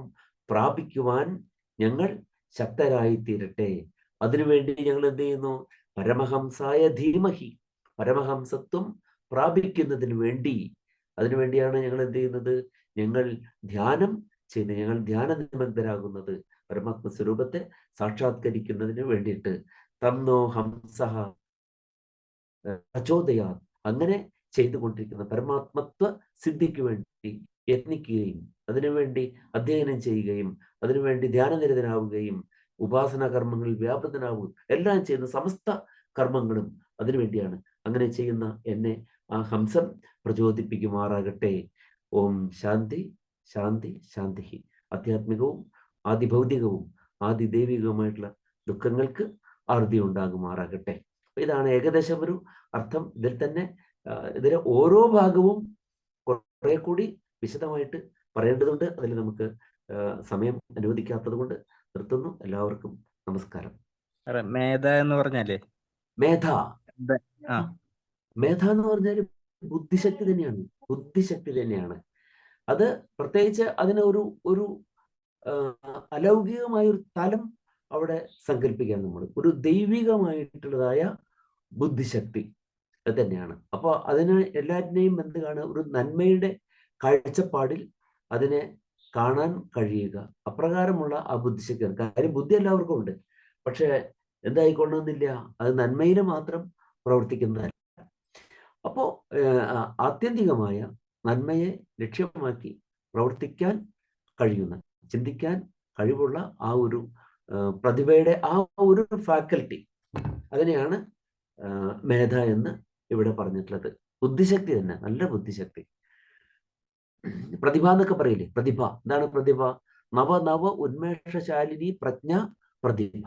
പ്രാപിക്കുവാൻ ഞങ്ങൾ ശക്തരായി തീരട്ടെ. അതിനുവേണ്ടി ഞങ്ങൾ എന്ത് ചെയ്യുന്നു? പരമഹംസായ ധീമഹി, പരമഹംസത്വം പ്രാപിക്കുന്നതിന് വേണ്ടി, അതിനുവേണ്ടിയാണ് ഞങ്ങൾ എന്ത് ചെയ്യുന്നത്? ഞങ്ങൾ ധ്യാനം ചെയ്യുന്നത്, ഞങ്ങൾ ധ്യാന നിമഗ്നരാകുന്നത് പരമാത്മ സ്വരൂപത്തെ സാക്ഷാത്കരിക്കുന്നതിന് വേണ്ടിയിട്ട്. തന്നോ ഹംസഹ പ്രചോദയാ, അങ്ങനെ ചെയ്തുകൊണ്ടിരിക്കുന്ന പരമാത്മത്വ സിദ്ധിക്ക് വേണ്ടി യത്നിക്കുകയും അതിനുവേണ്ടി അധ്യയനം ചെയ്യുകയും അതിനുവേണ്ടി ധ്യാനനിരതനാവുകയും ഉപാസനാ കർമ്മങ്ങളിൽ വ്യാപൃതനാവുകയും എല്ലാം ചെയ്യുന്ന സമസ്ത കർമ്മങ്ങളും അതിനുവേണ്ടിയാണ്. അങ്ങനെ ചെയ്യുന്ന എന്നെ ആ ഹംസം പ്രചോദിപ്പിക്കുമാറാകട്ടെ. ഓം ശാന്തി ശാന്തി ശാന്തി. ആധ്യാത്മികവും ആദിഭൗതികവും ആദിദൈവികവുമായിട്ടുള്ള ദുഃഖങ്ങൾക്ക് അറുതി ഉണ്ടാകുമാറാകട്ടെ. ഇതാണ് ഏകദേശം ഒരു അർത്ഥം. ഇതിൽ തന്നെ ഇതിലെ ഓരോ ഭാഗവും കുറെ കൂടി വിശദമായിട്ട് പറയേണ്ടതുണ്ട്. അതിൽ നമുക്ക് സമയം അനുവദിക്കാത്തത് കൊണ്ട് നിർത്തുന്നു. എല്ലാവർക്കും നമസ്കാരം. മേധ എന്ന് പറഞ്ഞാലേ, മേധ മേധ എന്ന് പറഞ്ഞാൽ ബുദ്ധിശക്തി തന്നെയാണ്, ബുദ്ധിശക്തി തന്നെയാണ്. അത് പ്രത്യേകിച്ച് അതിന് ഒരു ഒരു അലൗകികമായ ഒരു തലം അവിടെ സങ്കല്പിക്കാൻ നമ്മൾ ഒരു ദൈവികമായിട്ടുള്ളതായ ബുദ്ധിശക്തി അത് തന്നെയാണ്. അപ്പോൾ അതിന് എല്ലാറ്റിനെയും എന്താണ് ഒരു നന്മയുടെ കാഴ്ചപ്പാടിൽ അതിനെ കാണാൻ കഴിയുക, അപ്രകാരമുള്ള ആ ബുദ്ധിശക്തിയാണ്. കാര്യം ബുദ്ധി എല്ലാവർക്കും ഉണ്ട്, പക്ഷെ എന്തായിക്കൊള്ളുന്നില്ല, അത് നന്മയിൽ മാത്രം പ്രവർത്തിക്കുന്നതല്ല. അപ്പോൾ ആത്യന്തികമായ നന്മയെ ലക്ഷ്യമാക്കി പ്രവർത്തിക്കാൻ കഴിയുന്ന, ചിന്തിക്കാൻ കഴിവുള്ള ആ ഒരു പ്രതിഭയുടെ ആ ഒരു ഫാക്കൽറ്റി, അതിനെയാണ് മേധ എന്ന് ഇവിടെ പറഞ്ഞിട്ടുള്ളത്. ബുദ്ധിശക്തി തന്നെ, നല്ല ബുദ്ധിശക്തി. പ്രതിഭ എന്നൊക്കെ പറയില്ലേ, പ്രതിഭ. എന്താണ് പ്രതിഭ? നവ ഉന്മേഷശാലിനി പ്രജ്ഞ പ്രതിഭ.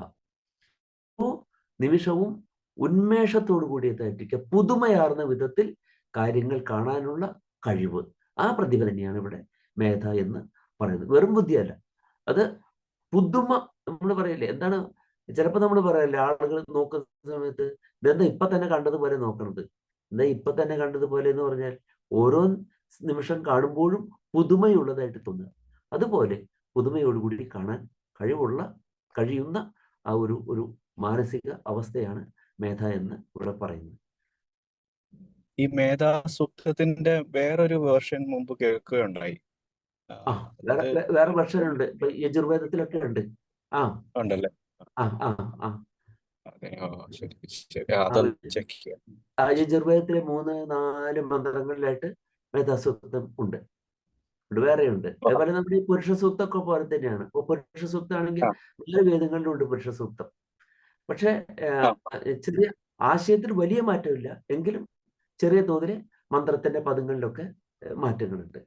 നിമിഷവും ഉന്മേഷത്തോടു കൂടിയതായിരിക്കുക, പുതുമയാർന്ന വിധത്തിൽ കാര്യങ്ങൾ കാണാനുള്ള കഴിവ്, ആ പ്രതിഭ തന്നെയാണ് ഇവിടെ മേധ എന്ന് പറയുന്നത്. വെറും ബുദ്ധിയല്ല, അത് പുതുമ. നമ്മൾ പറയില്ലേ, എന്താണ് ചിലപ്പോൾ നമ്മൾ പറയല്ലേ, ആളുകൾ നോക്കുന്ന സമയത്ത് ഇതെന്താ ഇപ്പൊ തന്നെ കണ്ടതുപോലെ നോക്കണത്, എന്താ ഇപ്പൊ തന്നെ കണ്ടതുപോലെ എന്ന് പറഞ്ഞാൽ ഓരോ നിമിഷം കാണുമ്പോഴും പുതുമയുള്ളതായിട്ട് തോന്നുക. അതുപോലെ പുതുമയോടുകൂടി കാണാൻ കഴിയുന്ന ആ ഒരു മാനസിക അവസ്ഥയാണ് മേധ എന്ന് ഇവിടെ പറയുന്നത്. ഈ മേധാസൂക്തത്തിന്റെ വേറൊരു വേർഷൻ മുമ്പ് കേൾക്കുകയുണ്ടായി. വേറെ വെർഷൻ ഉണ്ട്, ഇപ്പൊ യജുർവേദത്തിലൊക്കെ ഉണ്ട്. ഉണ്ടല്ലേ? യജുർവേദത്തിലെ 3-4 മന്ത്രങ്ങളിലായിട്ട് മേധാസൂക്തം ഉണ്ട്, വേറെയുണ്ട്. അതുപോലെ നമ്മുടെ ഈ പുരുഷ സൂക്തമൊക്കെ പോലെ തന്നെയാണ്. ഇപ്പൊ പുരുഷ സൂക്തമാണെങ്കിൽ നല്ല വേദങ്ങളിലുണ്ട് പുരുഷ സൂക്തം. പക്ഷെ ചെറിയ ആശയത്തിൽ വലിയ മാറ്റമില്ല, എങ്കിലും ചെറിയ തോതിൽ മന്ത്രത്തിന്റെ പദങ്ങളിലൊക്കെ മാറ്റങ്ങളുണ്ട്.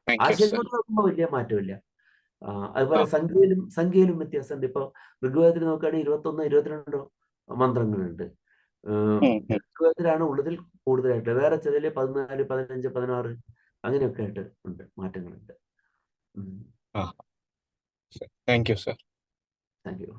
ആശയങ്ങൾ നോക്കുമ്പോൾ വലിയ മാറ്റമില്ല. അതുപോലെ സംഖ്യയിലും വ്യത്യാസമുണ്ട്. ഇപ്പൊ ഋഗ്വേദത്തിൽ നോക്കുകയാണെങ്കിൽ 21-22 മന്ത്രങ്ങളുണ്ട്. ഋഗ്വേദത്തിലാണ് ഉള്ളതിൽ കൂടുതലായിട്ട്. വേറെ ചിലതിൽ 14, 15, 16 അങ്ങനെയൊക്കെ ആയിട്ട് ഉണ്ട്, മാറ്റങ്ങളുണ്ട്. Thank you sir. Thank you.